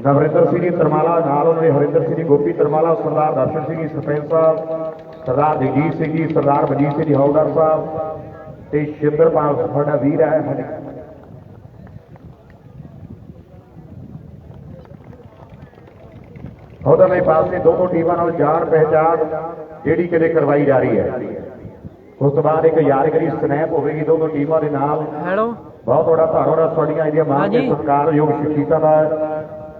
ਨਵਰਿੰਦਰ ਸਿੰਘ ਜੀ ਤਰਮਾਲਾ, ਨਾਲ ਉਹਨਾਂ ਦੇ ਹਰਿੰਦਰ ਸਿੰਘ ਜੀ, ਗੋਪੀ ਤਰਮਾਲਾ, ਸਰਦਾਰ ਦਰਸ਼ਨ ਸਿੰਘ ਜੀ ਸਰਪੰਚ ਸਾਹਿਬ, ਸਰਦਾਰ ਜਗਜੀਤ ਸਿੰਘ ਜੀ, ਸਰਦਾਰ ਮਨਜੀਤ ਸਿੰਘ ਜੀ ਹੌਲਦਾਰ ਸਾਹਿਬ ਤੇ ਸ਼ਿੰਦਰਪਾਲ ਸਾਡਾ ਵੀਰ ਹੈ। ਉਧਰਲੇ ਪਾਸੇ ਦੋਨੋਂ ਟੀਮਾਂ ਨਾਲ ਜਾਣ ਪਹਿਚਾਣ ਜਿਹੜੀ ਕਿਤੇ ਕਰਵਾਈ ਜਾ ਰਹੀ ਹੈ। ਉਸ ਤੋਂ ਬਾਅਦ ਇੱਕ ਯਾਦਗਾਰੀ ਸਨੈਪ ਹੋਵੇਗੀ ਦੋਨੋਂ ਟੀਮਾਂ ਦੇ ਨਾਲ। ਹੈਲੋ ਬਹੁਤ ਵੱਡਾ ਧੰਨਵਾਦ ਤੁਹਾਡੀਆਂ ਇਹਦੀਆਂ ਮਾਨ ਤੇ ਸਤਿਕਾਰਯੋਗ ਸ਼ਖਸੀਅਤਾਂ ਦਾ,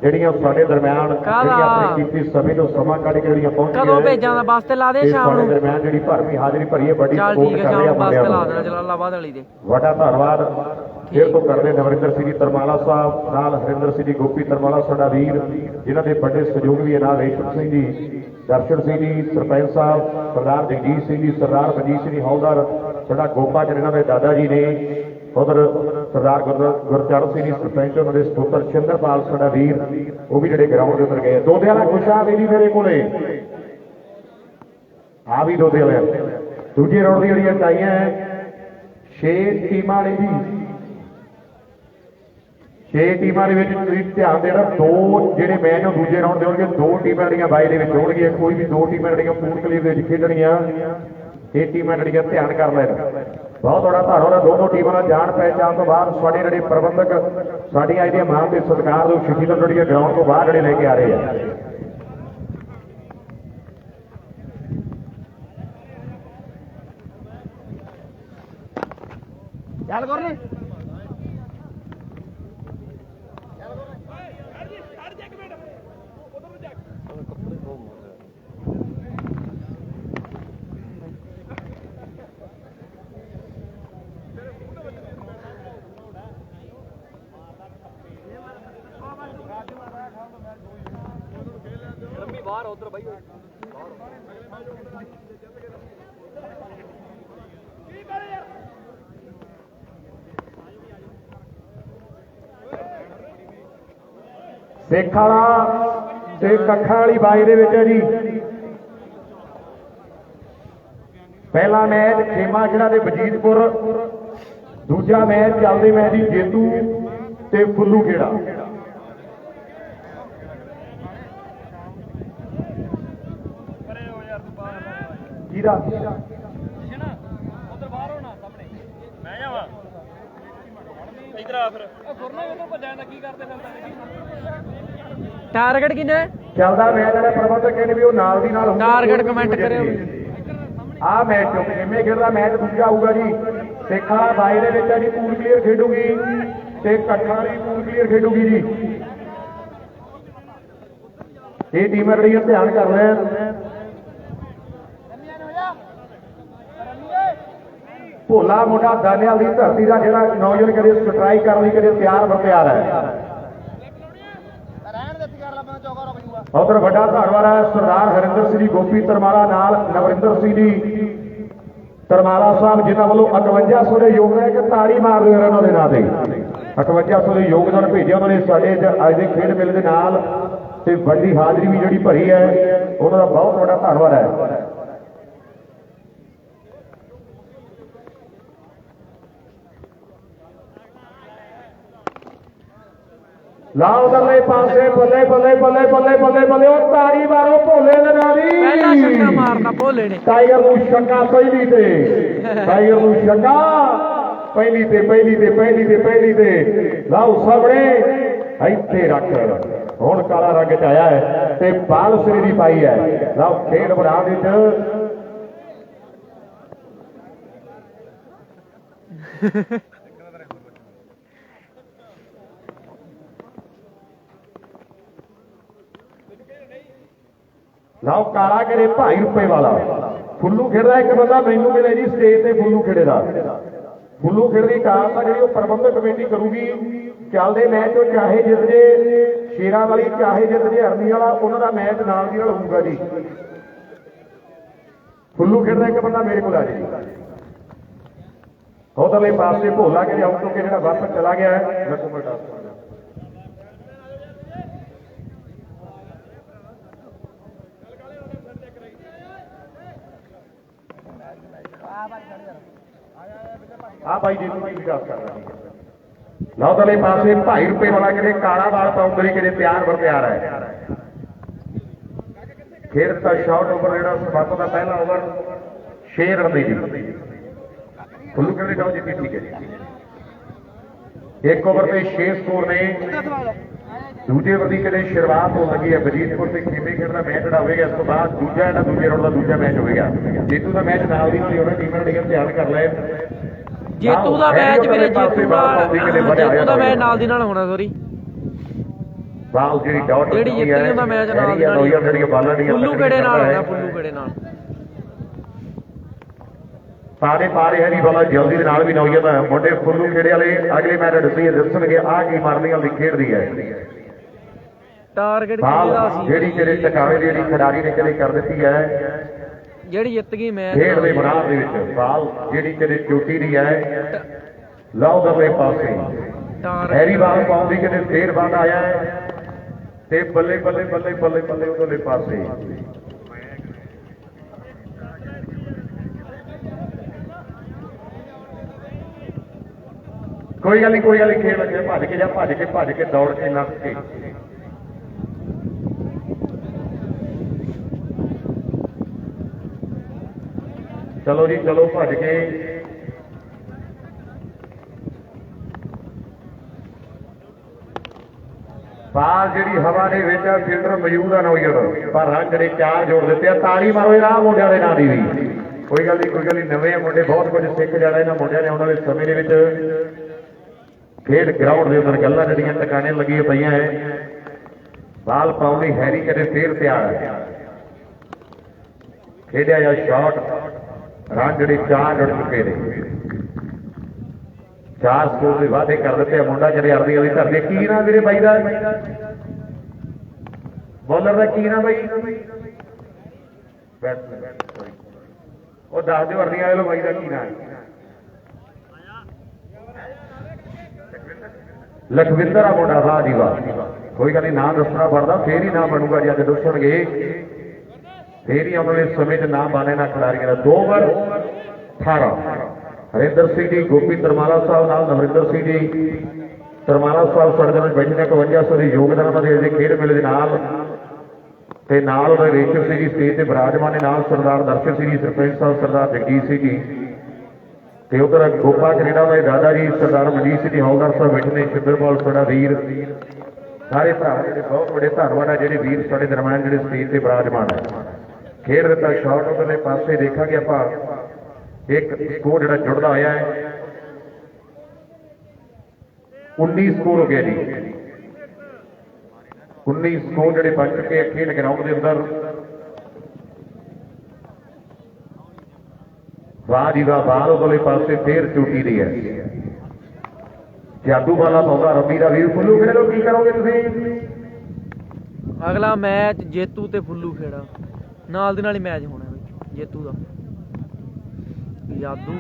ਜਿਹੜੀਆਂ ਸਾਡੇ ਦਰਮਿਆਨ ਜਿਹੜੀਆਂ ਆਪਣੀ ਕੀਤੀ ਸਮੇਂ ਤੋਂ ਸਮਾਂ ਕੱਢ ਕੇ ਜਿਹੜੀਆਂ ਪਹੁੰਚੀਆਂ। ਕਦੋਂ ਭੇਜਾਂ ਦਾ ਬੱਸ ਤੇ ਲਾ ਦੇ ਸ਼ਾਮ ਨੂੰ। ਦਰਮਿਆਨ ਜਿਹੜੀ ਭਰਵੀਂ ਹਾਜ਼ਰੀ ਭਰੀ ਹੈ, ਵੱਡੀ ਚੱਲ ਸਪੋਰਟ ਠੀਕ ਕਰ ਹੈ, ਰਹੇ ਆ ਸ਼ਾਮ ਬੱਸ ਤੇ ਲਾ ਮੁੰਡਿਆਂ ਦੇਣਾ ਨੂੰ। ਜਲਾਲਾਬਾਦ ਵਾਲੀ ਦੇ। ਵੱਡਾ ਧੰਨਵਾਦ ਫਿਰ ਤੋਂ ਕਰਦੇ ਨਵਰਿੰਦਰ ਸਿੰਘ ਜੀ ਤਰਮਾਲਾ ਸਾਹਿਬ, ਨਾਲ ਹਰਿੰਦਰ ਸਿੰਘ ਜੀ, ਗੋਪੀ ਤਰਮਾਲਾ ਸਾਡਾ ਵੀਰ, ਜਿਨ੍ਹਾਂ ਦੇ ਵੱਡੇ ਸਹਿਯੋਗ ਵੀ ਹੈ, ਨਾਲ ਰੇਸ਼ਮ ਸਿੰਘ ਜੀ, ਦਰਸ਼ਨ ਸਿੰਘ ਜੀ ਸਰਪੰਚ ਸਾਹਿਬ, ਸਰਦਾਰ ਜਗਜੀਤ ਸਿੰਘ ਜੀ, ਸਰਦਾਰ ਮਨਜੀਤ ਸਿੰਘ ਜੀ ਹੌਲਦਾਰ, ਸਾਡਾ ਗੋਪਾ ਜੀ ਇਹਨਾਂ ਦੇ ਦਾਦਾ ਜੀ ਨੇ। ਉਧਰ ਸਰਦਾਰ ਗੁਰਚਰਨ ਸਿੰਘ ਜੀ ਸਰਪੰਚ, ਉਹਨਾਂ ਦੇ ਸਪੁੱਤਰ ਸ਼ਿੰਦਰਪਾਲ ਸਾਡਾ ਵੀਰ, ਉਹ ਵੀ ਜਿਹੜੇ ਗਰਾਊਂਡ ਦੇ ਉੱਤੇ ਗਏ। ਦੋਦੇ ਵਾਲਾ ਖੁਸ਼ਾ ਵੀ ਮੇਰੇ ਕੋਲੇ ਆ ਵੀ ਦੋਦੇ ਵਾਲੇ ਦੂਜੇ ਰਾਊਂਡ ਦੀ ਜਿਹੜੀਆਂ ਚਾਹੀਆਂ 6 ਟੀਮਾਂ ਨੇ ਜੀ। 6 ਟੀਮਾਂ ਦੇ ਵਿੱਚ ਤੁਸੀਂ ਧਿਆਨ ਦੇਣਾ, 2 ਜਿਹੜੇ ਮੈਚ ਉਹ ਦੂਜੇ ਰਾਊਂਡ ਦੇ ਹੋਣਗੇ, 2 ਟੀਮਾਂ ਜਿਹੜੀਆਂ ਬਾਈ ਦੇ ਵਿੱਚ ਹੋਣਗੀਆਂ। ਕੋਈ ਵੀ 2 ਟੀਮਾਂ ਜਿਹੜੀਆਂ ਪੂਲ ਕਲੀਅਰ ਦੇ ਵਿੱਚ ਖੇਡਣੀਆਂ, 6 ਟੀਮਾਂ ਜਿਹੜੀਆਂ ਧਿਆਨ ਕਰ ਲੈਣ। ਬਹੁਤ ਬੜਾ ਧੰਨਵਾਦ ਦੋਨੋਂ ਟੀਮਾਂ ਦਾ ਜਾਣ ਪਹਿਚਾਣ ਤੋਂ ਬਾਅਦ ਸਾਡੇ ਜਿਹੜੇ ਪ੍ਰਬੰਧਕ ਸਾਡੀਆਂ ਇਹਦੀਆਂ ਮਾਨ ਤੇ ਸਤਿਕਾਰ ਤੋਂ ਸ਼ਖਸੀਅਤਾਂ ਜਿਹੜੀਆਂ ਗਰਾਊਂਡ ਤੋਂ ਬਾਹਰ ਜਿਹੜੇ ਲੈ ਕੇ ਆ ਰਹੇ ਆ। ਚੱਲ ਗੁਰਨੇ ਬਾਹਰ ਉਧਰ ਬਾਈ ਸਿੱਖ ਵਾਲਾ ਤੇ ਕੱਖਾਂ ਵਾਲੀ ਬਾਈ ਦੇ ਵਿੱਚ ਹੈ ਜੀ। ਪਹਿਲਾ ਮੈਚ ਖੇਮਾ ਜਿਹੜਾ ਦੇ ਵਜੀਦਪੁਰ, ਦੂਜਾ ਮੈਚ ਚੱਲਦੇ ਮੈਚ ਦੀ ਜੇਤੂ ਤੇ ਫੁੱਲੂ ਖੇੜਾ। ਜਿਹਦਾ ਉਧਰ ਬਾਹਰ ਹੋਣਾ ਸਾਹਮਣੇ ਮੈਂ ਜਾਵਾਂ ਇਧਰ ਆ। ਫਿਰ ਗੁਰਨਾ ਉਹਨੂੰ ਭੱਜਣ ਦਾ ਕੀ ਕਰਦੇ ਫਿਰਦਾ? ਟਾਰਗੇਟ ਕਿੰਨੇ ਚੱਲਦਾ ਮੈਚ ਜਿਹੜਾ ਪ੍ਰਬੰਧਕ ਕਹਿੰਦੇ ਵੀ ਉਹ ਨਾਲ ਦੀ ਨਾਲ ਹੁੰਦਾ। ਟਾਰਗੇਟ ਕਮੈਂਟ ਕਰਿਓ। ਆਹ ਮੈਚ ਕਿਉਂਕਿ ਐਵੇਂ ਖੇਡਦਾ ਮੈਚ ਦੂਜਾ ਆਊਗਾ ਜੀ। ਸਿੱਖ ਵਾਲਾ ਬਾਈ ਦੇ ਵਿੱਚ ਹੈ ਜੀ, ਪੂਲ ਕਲੀਅਰ ਖੇਡੂਗੀ ਤੇ ਕੱਠਾਂ ਵਾਲੀ ਪੂਲ ਕਲੀਅਰ ਖੇਡੂਗੀ ਜੀ। ਇਹ ਟੀਮਾਂ ਜਿਹੜੀਆਂ ਧਿਆਨ ਕਰ ਲੈਣ। ਭੋਲਾ ਮੁੰਡਾ ਦਾਨਿਆਲ ਦੀ ਧਰਤੀ ਦਾ ਜਿਹੜਾ ਨੌਜਵਾਨ ਕਦੇ ਸਟ੍ਰਾਈਕ ਕਰਨ ਲਈ ਕਦੇ ਤਿਆਰ ਬਰ ਤਿਆਰ ਹੈ। ਉਧਰ ਵੱਡਾ ਧੰਨਵਾਦ ਹੈ ਸਰਦਾਰ ਹਰਿੰਦਰ ਸਿੰਘ ਜੀ, ਗੋਪੀ ਤਰਮਾਲਾ, ਨਾਲ ਨਵਰਿੰਦਰ ਸਿੰਘ ਜੀ ਤਰਮਾਲਾ ਸਾਹਿਬ, ਜਿਨ੍ਹਾਂ ਵੱਲੋਂ 5100 ਦੇ ਯੋਗਦਾਨ, ਇੱਕ ਤਾੜੀ ਮਾਰ ਦਿਓ ਇਹਨਾਂ ਦੇ ਨਾਂ ਤੇ। 5100 ਦੇ ਯੋਗਦਾਨ ਭੇਜਿਆ ਉਹਨਾਂ ਨੇ ਸਾਡੇ ਅੱਜ ਦੇ ਖੇਡ ਮੇਲੇ ਦੇ ਨਾਲ, ਤੇ ਵੱਡੀ ਹਾਜ਼ਰੀ ਵੀ ਜਿਹੜੀ ਭਰੀ ਹੈ, ਉਹਨਾਂ ਦਾ ਬਹੁਤ ਵੱਡਾ ਧੰਨਵਾਦ ਹੈ। ਲਾਓ ਦਰਲੇ ਪਾਸੇ, ਬੱਲੇ ਬੱਲੇ ਬੱਲੇ ਬੱਲੇ ਬੱਲੇ ਬੱਲੇ, ਉਹ ਤਾੜੀ ਮਾਰੋ ਭੋਲੇ ਦੇ ਨਾਲ ਹੀ। ਪਹਿਲਾ ਛੱਕਾ ਮਾਰਦਾ ਭੋਲੇ ਨੇ। ਟਾਈਗਰ ਨੂੰ ਛੱਕਾ ਪਹਿਲੀ ਤੇ, ਟਾਈਗਰ ਨੂੰ ਛੱਕਾ ਪਹਿਲੀ ਤੇ ਲਾਓ ਸਾਹਮਣੇ ਇੱਥੇ ਰੱਖ ਹੁਣ ਕਾਲਾ ਰੰਗ ਚ ਆਇਆ ਹੈ ਤੇ ਬਾਲ ਸਰੀ ਦੀ ਪਾਈ ਹੈ ਲਓ ਖੇਡ ਮੈਦਾਨ ਵਿੱਚ ਲਓ ਕਾਲਾ ਕਰੇ ਭਾਈ ਰੁਪਏ ਵਾਲਾ ਫੁੱਲੂ ਖੇਡਦਾ ਇੱਕ ਬੰਦਾ ਮੈਨੂੰ ਮਿਲੇ ਜੀ ਸਟੇਜ ਤੇ ਫੁੱਲੂ ਖੇੜੇ ਦਾ ਫੁੱਲੂ ਖੇਡ ਦੀ ਕਾਰ ਤਾਂ ਜਿਹੜੀ ਉਹ ਪ੍ਰਬੰਧਕ ਕਮੇਟੀ ਕਰੂਗੀ ਚੱਲਦੇ ਮੈਚ ਉਹ ਚਾਹੇ ਜਿੱਤ ਜੇ ਸ਼ੇਰਾਂ ਵਾਲੀ ਚਾਹੇ ਜਿੱਤ ਜੇ ਹਰਨੀ ਵਾਲਾ ਉਹਨਾਂ ਦਾ ਮੈਚ ਨਾਲ ਦੀ ਨਾਲ ਹੋਊਗਾ ਜੀ ਫੁੱਲੂ ਖੇਡਦਾ ਇੱਕ ਬੰਦਾ ਮੇਰੇ ਕੋਲ ਆ ਜੀ ਉਧਰਲੇ ਪਾਸੇ ਭੋਲਾ ਕੇ ਆਊਟ ਹੋ ਕੇ ਜਿਹੜਾ ਵਾਪਸ ਚਲਾ ਗਿਆ ਹੈ ਆ ਭਾਈ ਜੀ ਨੂੰ ਵਿਕਾਸ ਕਰ ਰਹੀ ਹੈ ਲੌਦਲੇ ਪਾਸੇ ਭਾਈ ਰੁਪਏ ਵਾਲਾ ਕਿਹੜੇ ਕਾਲਾ ਵਾਲ ਪਾਉਂਦਰੀ ਕਿਹੜੇ ਤਿਆਰ ਬਰ ਤਿਆਰ ਹੈ ਖੇਡ ਦਾ ਸ਼ਾਟ ਓਵਰ ਜਿਹੜਾ ਸਮਾਪਤ ਦਾ ਪਹਿਲਾ ਓਵਰ 6 ਰਨ ਦੀ ਜੀ ਫੁੱਲੂ ਕਿਹੜੇ ਟਾਉ ਜਿੱਤੀ ਠੀਕ ਹੈ ਜੀ ਇੱਕ ਓਵਰ ਤੇ 6 ਸਕੋਰ ਨੇ ਦੂਜੇ ਓਵਰ ਦੀ ਕਿਹੜੇ ਸ਼ੁਰੂਆਤ ਹੋਣ ਲੱਗੀ ਹੈ ਵਜੀਦਪੁਰ ਤੇ ਖੇਮੇ ਖੇਡਦਾ ਮੈਚ ਜਿਹੜਾ ਹੋਵੇਗਾ ਇਸ ਤੋਂ ਬਾਅਦ ਦੂਜਾ ਜਿਹੜਾ ਦੂਜੇ ਰਾਊਂਡ ਦਾ ਦੂਜਾ ਮੈਚ ਹੋਵੇਗਾ ਜੇਤੂ ਦਾ ਮੈਚ ਨਾਲ ਦੀ ਨਾਲ ਹੀ ਹੋਣਾ ਟੀਮਾਂ ਦੀਆਂ ਧਿਆਨ ਕਰ ਲੈ ਜੇਤੂ ਦਾ ਮੈਚ ਵੀਰੇ ਜੇਤੂ ਦਾ ਮੈਚ ਨਾਲ ਦੀ ਨਾਲ ਹੋਣਾ ਸੋਰੀ ਬਾਲ ਜਿਹੜੀ ਡਾਟ ਜਿਹੜੀ ਜਿੱਤੀ ਦਾ ਮੈਚ ਨਾਲ ਦੀ ਨਾਲ ਜਿਹੜੀਆਂ ਬਾਲਾਂ ਦੀਆਂ ਫੁੱਲੂ ਕਿਹੜੇ ਨਾਲ ਹੋਣਾ ਫੁੱਲੂ ਕਿਹੜੇ ਨਾਲ ਸਾਰੇ ਪਾਰੇ ਹਰੀ ਬਾਲਾ ਜਲਦੀ ਦੇ ਨਾਲ ਵੀ ਨੌਜਵਾਨ ਦਾ ਮੁੰਡੇ ਫੁੱਲੂ ਖੇੜੇ ਵਾਲੇ ਅਗਲੇ ਮੈਚ ਡਿਸੀਜਨ ਦੱਸਣਗੇ ਆਹ ਕੀ ਮਾਰਨੀ ਵਾਲੀ ਖੇਡਦੀ ਹੈ ਟਾਰਗੇਟ ਕਿਹਦਾ ਸੀ ਜਿਹੜੀ ਜਿਹੜੇ ਟਕਾਵੇ ਦੀ ਜਿਹੜੀ ਖਿਡਾਰੀ ਨੇ ਕਦੇ ਕਰ ਦਿੱਤੀ ਹੈ ਜਿਹੜੀ ਜਿੱਤ ਗਈ ਮੈਚ ਖੇਡ ਦੇ ਮੈਦਾਨ ਦੇ ਵਿੱਚ ਬਾਲ ਜਿਹੜੀ ਕਿਤੇ ਚੋਟੀ ਦੀ ਹੈ ਲਓ ਦਵੇ ਪਾਸੇ ਹੈਰੀ ਬਾਲ ਪਾਉਂਦੀ ਕਿਤੇ ਫੇਰ ਬੰਦ ਆਇਆ ਹੈ ਤੇ ਬੱਲੇ ਬੱਲੇ ਬੱਲੇ ਬੱਲੇ ਬੱਲੇ ਉਹਦੇ ਪਾਸੇ ਕੋਈ ਗੱਲ ਨਹੀਂ ਖੇਡ ਲੱਗੇ ਭੱਜ ਕੇ ਦੌੜ ਕੇ ਨੱਸ ਕੇ ਚਲੋ ਜੀ ਚਲੋ ਭੱਜ ਕੇ ਬਾਲ ਜਿਹੜੀ ਹਵਾ ਦੇ ਵਿੱਚ ਆ ਫੀਲਡਰ ਮੌਜੂਦ ਆ ਨੌਜਵਾਨ ਪਰ ਰੰਗ ਜਿਹੜੇ ਚਾਰ ਜੋੜ ਦਿੱਤੇ ਆ ਤਾੜੀ ਮਾਰੋ ਇਹਨਾਂ ਮੁੰਡਿਆਂ ਦੇ ਨਾਂ ਦੀ ਵੀ ਕੋਈ ਗੱਲ ਨਹੀਂ ਨਵੇਂ ਮੁੰਡੇ ਬਹੁਤ ਕੁਝ ਸਿੱਖ ਜਾਣਾ ਇਹਨਾਂ ਮੁੰਡਿਆਂ ਨੇ ਆਉਣ ਵਾਲੇ ਸਮੇਂ ਦੇ ਵਿੱਚ ਖੇਡ ਗਰਾਊਂਡ ਦੇ ਉੱਤੇ ਗੱਲਾਂ ਜਿਹੜੀਆਂ ਟਿਕਾਣੇ ਲੱਗੀਆਂ ਪਈਆਂ ਹੈ ਬਾਲ ਪਾਉਣ ਲਈ ਹੈਰੀ ਕਦੇ ਫੇਰ ਤਿਆਰ ਹੈ ਖੇਡਿਆ ਜਾਂ ਸ਼ਾਟ ਰਨ ਜਿਹੜੇ ਚਾਰ ਜੁੜ ਚੁੱਕੇ ਨੇ 4 ਸਕੋਰ ਦੇ ਵਾਅਦੇ ਕਰ ਦਿੱਤੇ ਆ ਮੁੰਡਾ ਜਿਹੜੇ ਅਰਦੀ ਵਾਲੀ ਧਰਦੇ ਕੀ ਨਾ ਵੀਰੇ ਬਾਈ ਦਾ ਬੋਲਰ ਦਾ ਕੀ ਨਾ ਬਾਈ ਉਹ ਦੱਸ ਦਿਓ ਅਰਦੀ ਵਾਲੇ ਬਾਈ ਦਾ ਕੀ ਨਾ ਹੈ ਲਖਵਿੰਦਰ ਆ ਮੁੰਡਾ ਵਾਹ ਜੀ ਵਾਹ ਕੋਈ ਗੱਲ ਨਹੀਂ ਨਾਂ ਦੱਸਣਾ ਪੜਦਾ ਫੇਰ ਹੀ ਨਾਂ ਬਣੂਗਾ ਜੀ ਅੱਜ ਦੱਸਣਗੇ ਫੇਰ ਹੀ ਆਉਣ ਵਾਲੇ ਸਮੇਂ 'ਚ ਨਾਂ ਬਾਣੇ ਨਾਲ ਖਿਡਾਰੀਆਂ ਦਾ 2 ਓਵਰ 18 ਹਰਿੰਦਰ ਸਿੰਘ ਜੀ ਗੋਪੀ ਤਰਮਾਲਾ ਸਾਹਿਬ ਨਾਲ ਨਵਰਿੰਦਰ ਸਿੰਘ ਜੀ ਤਰਮਾਲਾ ਸਾਹਿਬ ਸਾਡੇ ਨਾਲ ਬੈਠੇ ਨੇ 5100 ਦੀ ਯੋਗਦਾਨ ਨਾਲ ਦੇ ਖੇਡ ਮੇਲੇ ਦੇ ਨਾਲ ਤੇ ਨਾਲ ਉਹਦੇ ਰੇਸ਼ਮ ਸਿੰਘ ਜੀ ਸਟੇਜ ਤੇ ਬਰਾਜਮਾਨ ਨੇ ਨਾਲ ਸਰਦਾਰ ਦਰਸ਼ਨ ਸਿੰਘ ਜੀ ਸਰਪੰਚ ਸਾਹਿਬ ਸਰਦਾਰ ਜਗਜੀਤ ਸਿੰਘ ਜੀ ਤੇ ਉਧਰ ਗੋਪਾ ਕੈਨੇਡਾ ਦੇ ਦਾਦਾ ਜੀ ਸਰਦਾਰ ਮਨੀਸ਼ ਸਿੰਘ ਜੀ ਹੌਲਦਾਰ ਸਾਹਿਬ ਬੈਠੇ ਨੇ ਸ਼ਿੰਦਰਪਾਲ ਸਾਡਾ ਵੀਰ ਸਾਰੇ ਭਰਾ ਜਿਹੜੇ ਬਹੁਤ ਵੱਡੇ ਧੰਨਵਾਦ ਆ ਜਿਹੜੇ ਵੀਰ ਸਾਡੇ ਦਰਮਿਆਨ ਜਿਹੜੇ ਸਟੇਜ ਤੇ ਬਰਾਜਮਾਨ ਹੈ ਖੇਡ ਦਿੱਤਾ ਸ਼ਾਟ ਉਧਰਲੇ ਪਾਸੇ ਦੇਖਾਂਗੇ ਆਪਾਂ ਇੱਕ ਸਕੋਰ ਜਿਹੜਾ ਜੁੜਦਾ ਹੋਇਆ ਹੈ 19 ਸਕੋਰ ਹੋ ਗਿਆ ਜੀ 19 ਸਕੋਰ ਜਿਹੜੇ ਬਣ ਚੁੱਕੇ ਆ ਖੇਡ ਗਰਾਊਂਡ ਦੇ ਅੰਦਰ ਵਾਹ ਜੀ ਵਾਹ ਬਾਲ ਉਹਦੇ ਪਾਸੇ ਫੇਰ ਚੂਟੀ ਦੀ ਹੈ ਜਾਦੂ ਵਾਲਾ ਪਾਉਂਦਾ ਰੱਬੀ ਦਾ ਵੀਰ ਫੁੱਲੂ ਖੇੜੇ ਲੋ ਕੀ ਕਰੋਗੇ ਤੁਸੀਂ ਅਗਲਾ ਮੈਚ ਜੇਤੂ ਤੇ ਫੁੱਲੂ ਖੇੜਾ ਨਾਲ ਦੀ ਨਾਲ ਹੀ ਮੈਚ ਹੋਣਾ ਬਈ ਜੇਤੂ ਦਾ ਜਾਦੂ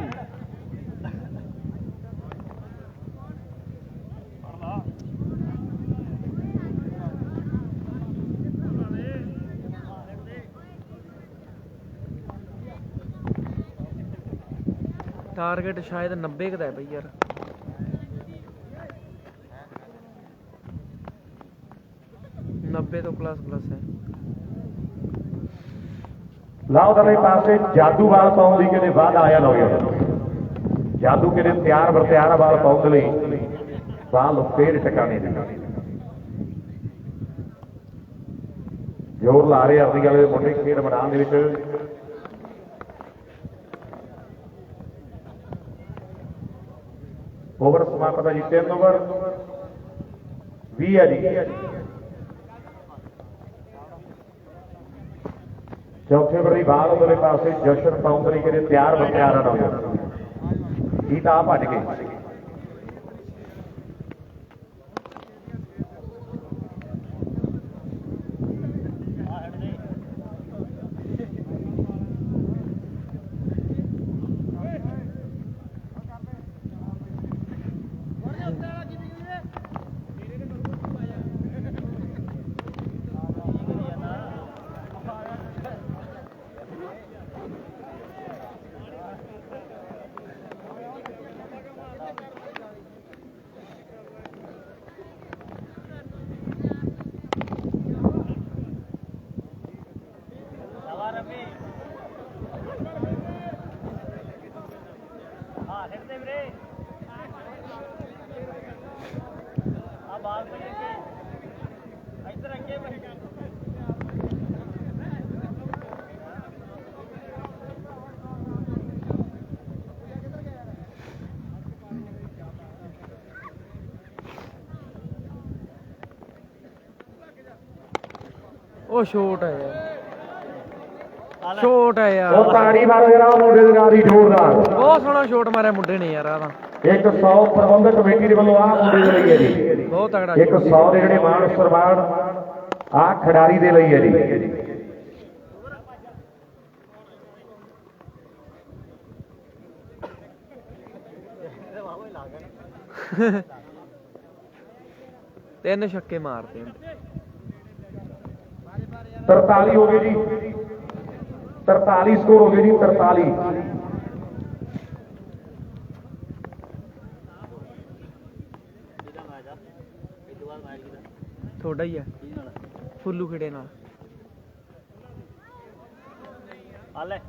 टारगेट शायद 90 का है भाई यार तो प्लस है ਲਾਓ ਦਲੇ ਪਾਸੇ ਜਾਦੂਵਾਲ ਪਾਉਣ ਦੀ ਕਿਤੇ ਬਾਅਦ ਆਇਆ ਲਓ ਯਾਰ ਜਾਦੂ ਕਿਤੇ ਤਿਆਰ ਬਰ ਤਿਆਰ ਬਾਲ ਪਹੁੰਚ ਲਈ ਬਾਲ ਫੇਰ ਟਿਕਾਣੇ ਦੀ ਜ਼ੋਰ ਲਾ ਰਹੇ ਆਪਣੀ ਗੱਲ ਮੁੰਡੇ ਖੇਡ ਮੈਦਾਨ ਦੇ ਵਿੱਚ ਓਵਰ ਸਮਾਪਤ ਹੈ ਜੀ 3 ਓਵਰ 20 ਹੈ ਜੀ ਚੌਥੇ ਓਵਰ ਦੀ ਬਾਲ ਉਧਰਲੇ ਪਾਸੇ ਜਸ਼ਨ ਪੌਂਦਰੀ ਕਿਤੇ ਤਿਆਰ ਬਰ ਤਿਆਰ ਰਨ ਆਉਂਦਾ ਇਹ ਤਾਂ ਆ ਭੱਜ ਗਏ ਉਹ ਸ਼ੋਟ ਹੈ ਯਾਰ ਸ਼ੋਟ ਹੈ ਯਾਰ ਉਹ ਤਾੜੀ ਮਾਰੋ ਜਰਾ ਮੁੰਡੇ ਦੇ ਨਾਲ ਹੀ ਜ਼ੋਰਦਾਰ ਬਹੁਤ ਸੋਹਣਾ ਸ਼ੋਟ ਮਾਰਿਆ ਮੁੰਡੇ ਨੇ ਯਾਰ ਆ ਤਾਂ 100 ਪ੍ਰਬੰਧਕ ਕਮੇਟੀ ਦੇ ਵੱਲੋਂ ਆ ਮੁੰਡੇ ਦੇ ਲਈ ਹੈ ਜੀ ਬਹੁਤ ਤਗੜਾ 100 ਦੇ ਜਿਹੜੇ ਮਾਣ ਸਨਮਾਨ ਆ ਖਿਡਾਰੀ ਦੇ ਲਈ ਹੈ ਜੀ ਤਿੰਨ ਛੱਕੇ ਮਾਰਦੇ 43 ਹੋ ਗਏ ਜੀ 43 ਸਕੋਰ ਹੋ ਗਏ ਜੀ 43 ਤੁਹਾਡਾ ਹੀ ਆ ਫੁੱਲੂ ਖੇੜੇ ਨਾਲ ਆ ਲੈ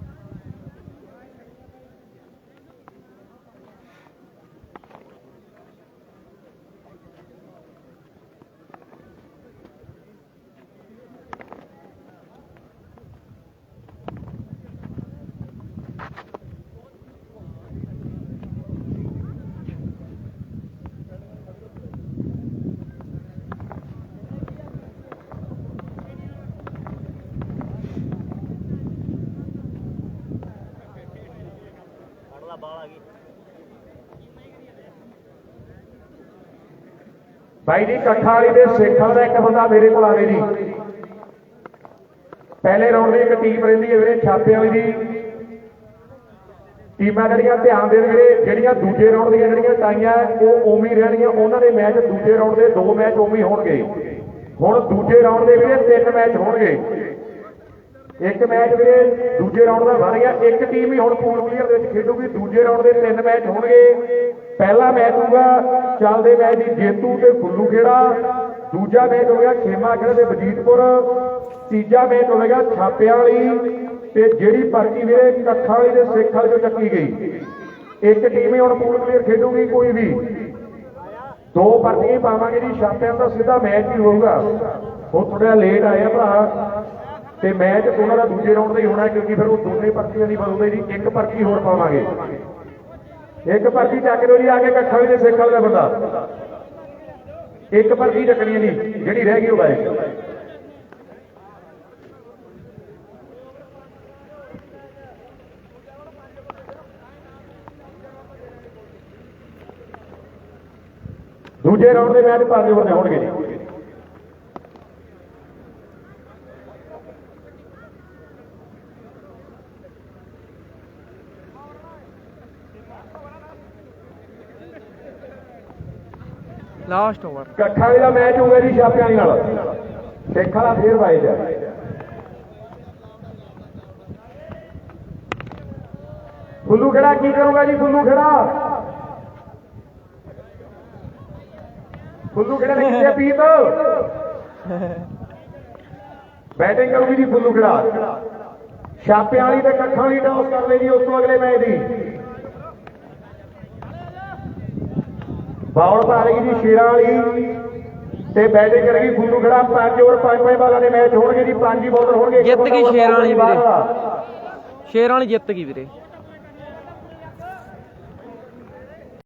भाई जी कट्ठा वाली दे सेखा का एक बंदा मेरे को आवे जी पहले राउंड में एक टीम रही है वीरे छापे वाली दी टीमां जड़ियां ध्यान देण वीरे जड़ियां दूजे राउंड दी जड़ियां टाइयां ਉਹ ਉਵੇਂ ਹੀ ਰਹਿਣਗੀਆਂ ਉਹਨਾਂ ਦੇ ਮੈਚ ਦੂਜੇ ਰਾउंड ਦੇ 2 ਮੈਚ ਉਵੇਂ ਹੀ ਹੋਣਗੇ ਹੁਣ ਦੂਜੇ ਰਾउंड ਦੇ ਵੀਰੇ 3 ਮੈਚ ਹੋਣਗੇ ਇੱਕ ਮੈਚ ਵੀਰੇ ਦੂਜੇ ਰਾउंड ਦਾ ਬਣ ਗਿਆ ਇੱਕ ਟੀਮ ਹੀ ਹੁਣ ਪੂਲ ਕਲੀਅਰ ਦੇ ਵਿੱਚ ਖੇਡੂਗੀ ਦੂਜੇ ਰਾउंड ਦੇ 3 ਮੈਚ ਹੋਣਗੇ ਪਹਿਲਾ ਮੈਚ ਹੋਊਗਾ ਚੱਲਦੇ ਮੈਚ ਦੀ ਜੇਤੂ ਤੇ ਫੁੱਲੂ ਖੇੜਾ ਦੂਜਾ ਮੈਚ ਹੋਵੇਗਾ ਖੇਮਾ ਖੇੜਾ ਤੇ ਵਜੀਦਪੁਰ ਤੀਜਾ ਮੈਚ ਹੋਵੇਗਾ ਛਾਪਿਆਂ ਵਾਲੀ ਤੇ ਜਿਹੜੀ ਪਰਚੀ ਵੀਰੇ ਕੱਖਾਂ ਵਾਲੀ ਤੇ ਸਿੱਖ ਵਾਲੀ ਤੋਂ ਚੱਕੀ ਗਈ ਇੱਕ ਟੀਮ ਹੀ ਹੁਣ ਪੂਲ ਕਲੀਅਰ ਖੇਡੂਗੀ ਕੋਈ ਵੀ ਦੋ ਪਰਚੀਆਂ ਪਾਵਾਂਗੇ ਜੀ ਛਾਪਿਆਂ ਦਾ ਸਿੱਧਾ ਮੈਚ ਹੀ ਹੋਊਗਾ ਉਹ ਥੋੜਾ ਲੇਟ ਆਇਆ ਭਰਾ ਤੇ ਮੈਚ ਉਹਨਾਂ ਦਾ ਦੂਜੇ ਰਾउंड ਦਾ ਹੀ ਹੋਣਾ ਕਿਉਂਕਿ ਫਿਰ ਉਹ ਦੋਨੇ ਪਰਚੀਆਂ ਨਹੀਂ ਬਦਲਦੇ ਜੀ ਇੱਕ ਪਰਚੀ ਹੋਰ ਪਾਵਾਂਗੇ ਇੱਕ ਪਰਚੀ ਚੱਕ ਲਓ ਜੀ ਆ ਕੇ ਕੱਖਾਂ ਵਾਲੀ ਤੇ ਸਿੱਖ ਵਾਲੀ ਦਾ ਬੰਦਾ ਇੱਕ ਪਰਚੀ ਚੱਕਣੀ ਹੈ ਜੀ ਜਿਹੜੀ ਰਹਿ ਗਈ ਉਹ ਬਾਏ ਦੂਜੇ ਰਾउंड ਦੇ ਮੈਚ 5 ਓਵਰ ਦੇ ਹੋਣਗੇ ਜੀ ਲਾਸਟ ਓਵਰ ਕੱਖਾਂ ਵਾਲੀ ਦਾ ਮੈਚ ਹੋਊਗਾ ਜੀ ਛਾਪਿਆਂ ਵਾਲੀ ਨਾਲ ਸਿੱਖ ਵਾਲਾ ਫੇਰ ਵਾਈਜ ਹੈ ਫੁੱਲੂ ਖੇੜਾ ਕੀ ਕਰੂਗਾ ਜੀ ਫੁੱਲੂ ਖੇੜਾ ਨੇ ਕਿੱਥੇ ਪੀਤ बैटिंग करूगी जी फुल्लू खिड़ा छापे वाली ते कट्ठा वाली टॉस कर ले जी उस तो अगले मैच की ਬਾਲ ਪਾ ਰਹੀ ਜੀ ਸ਼ੇਰਾਂ ਵਾਲੀ ਤੇ ਬੈਟਿੰਗ ਕਰੇਗੀ ਗੁੱਲੂ ਖੜਾ 5 ਓਵਰ 5 ਬਾਲਾਂ ਦੇ ਮੈਚ ਹੋਣਗੇ ਜੀ 5 ਹੀ ਬਾਲਰ ਹੋਣਗੇ। ਜਿੱਤ ਗਈ ਸ਼ੇਰਾਂ ਵਾਲੀ ਵੀਰੇ, ਸ਼ੇਰਾਂ ਵਾਲੀ ਜਿੱਤ ਗਈ ਵੀਰੇ।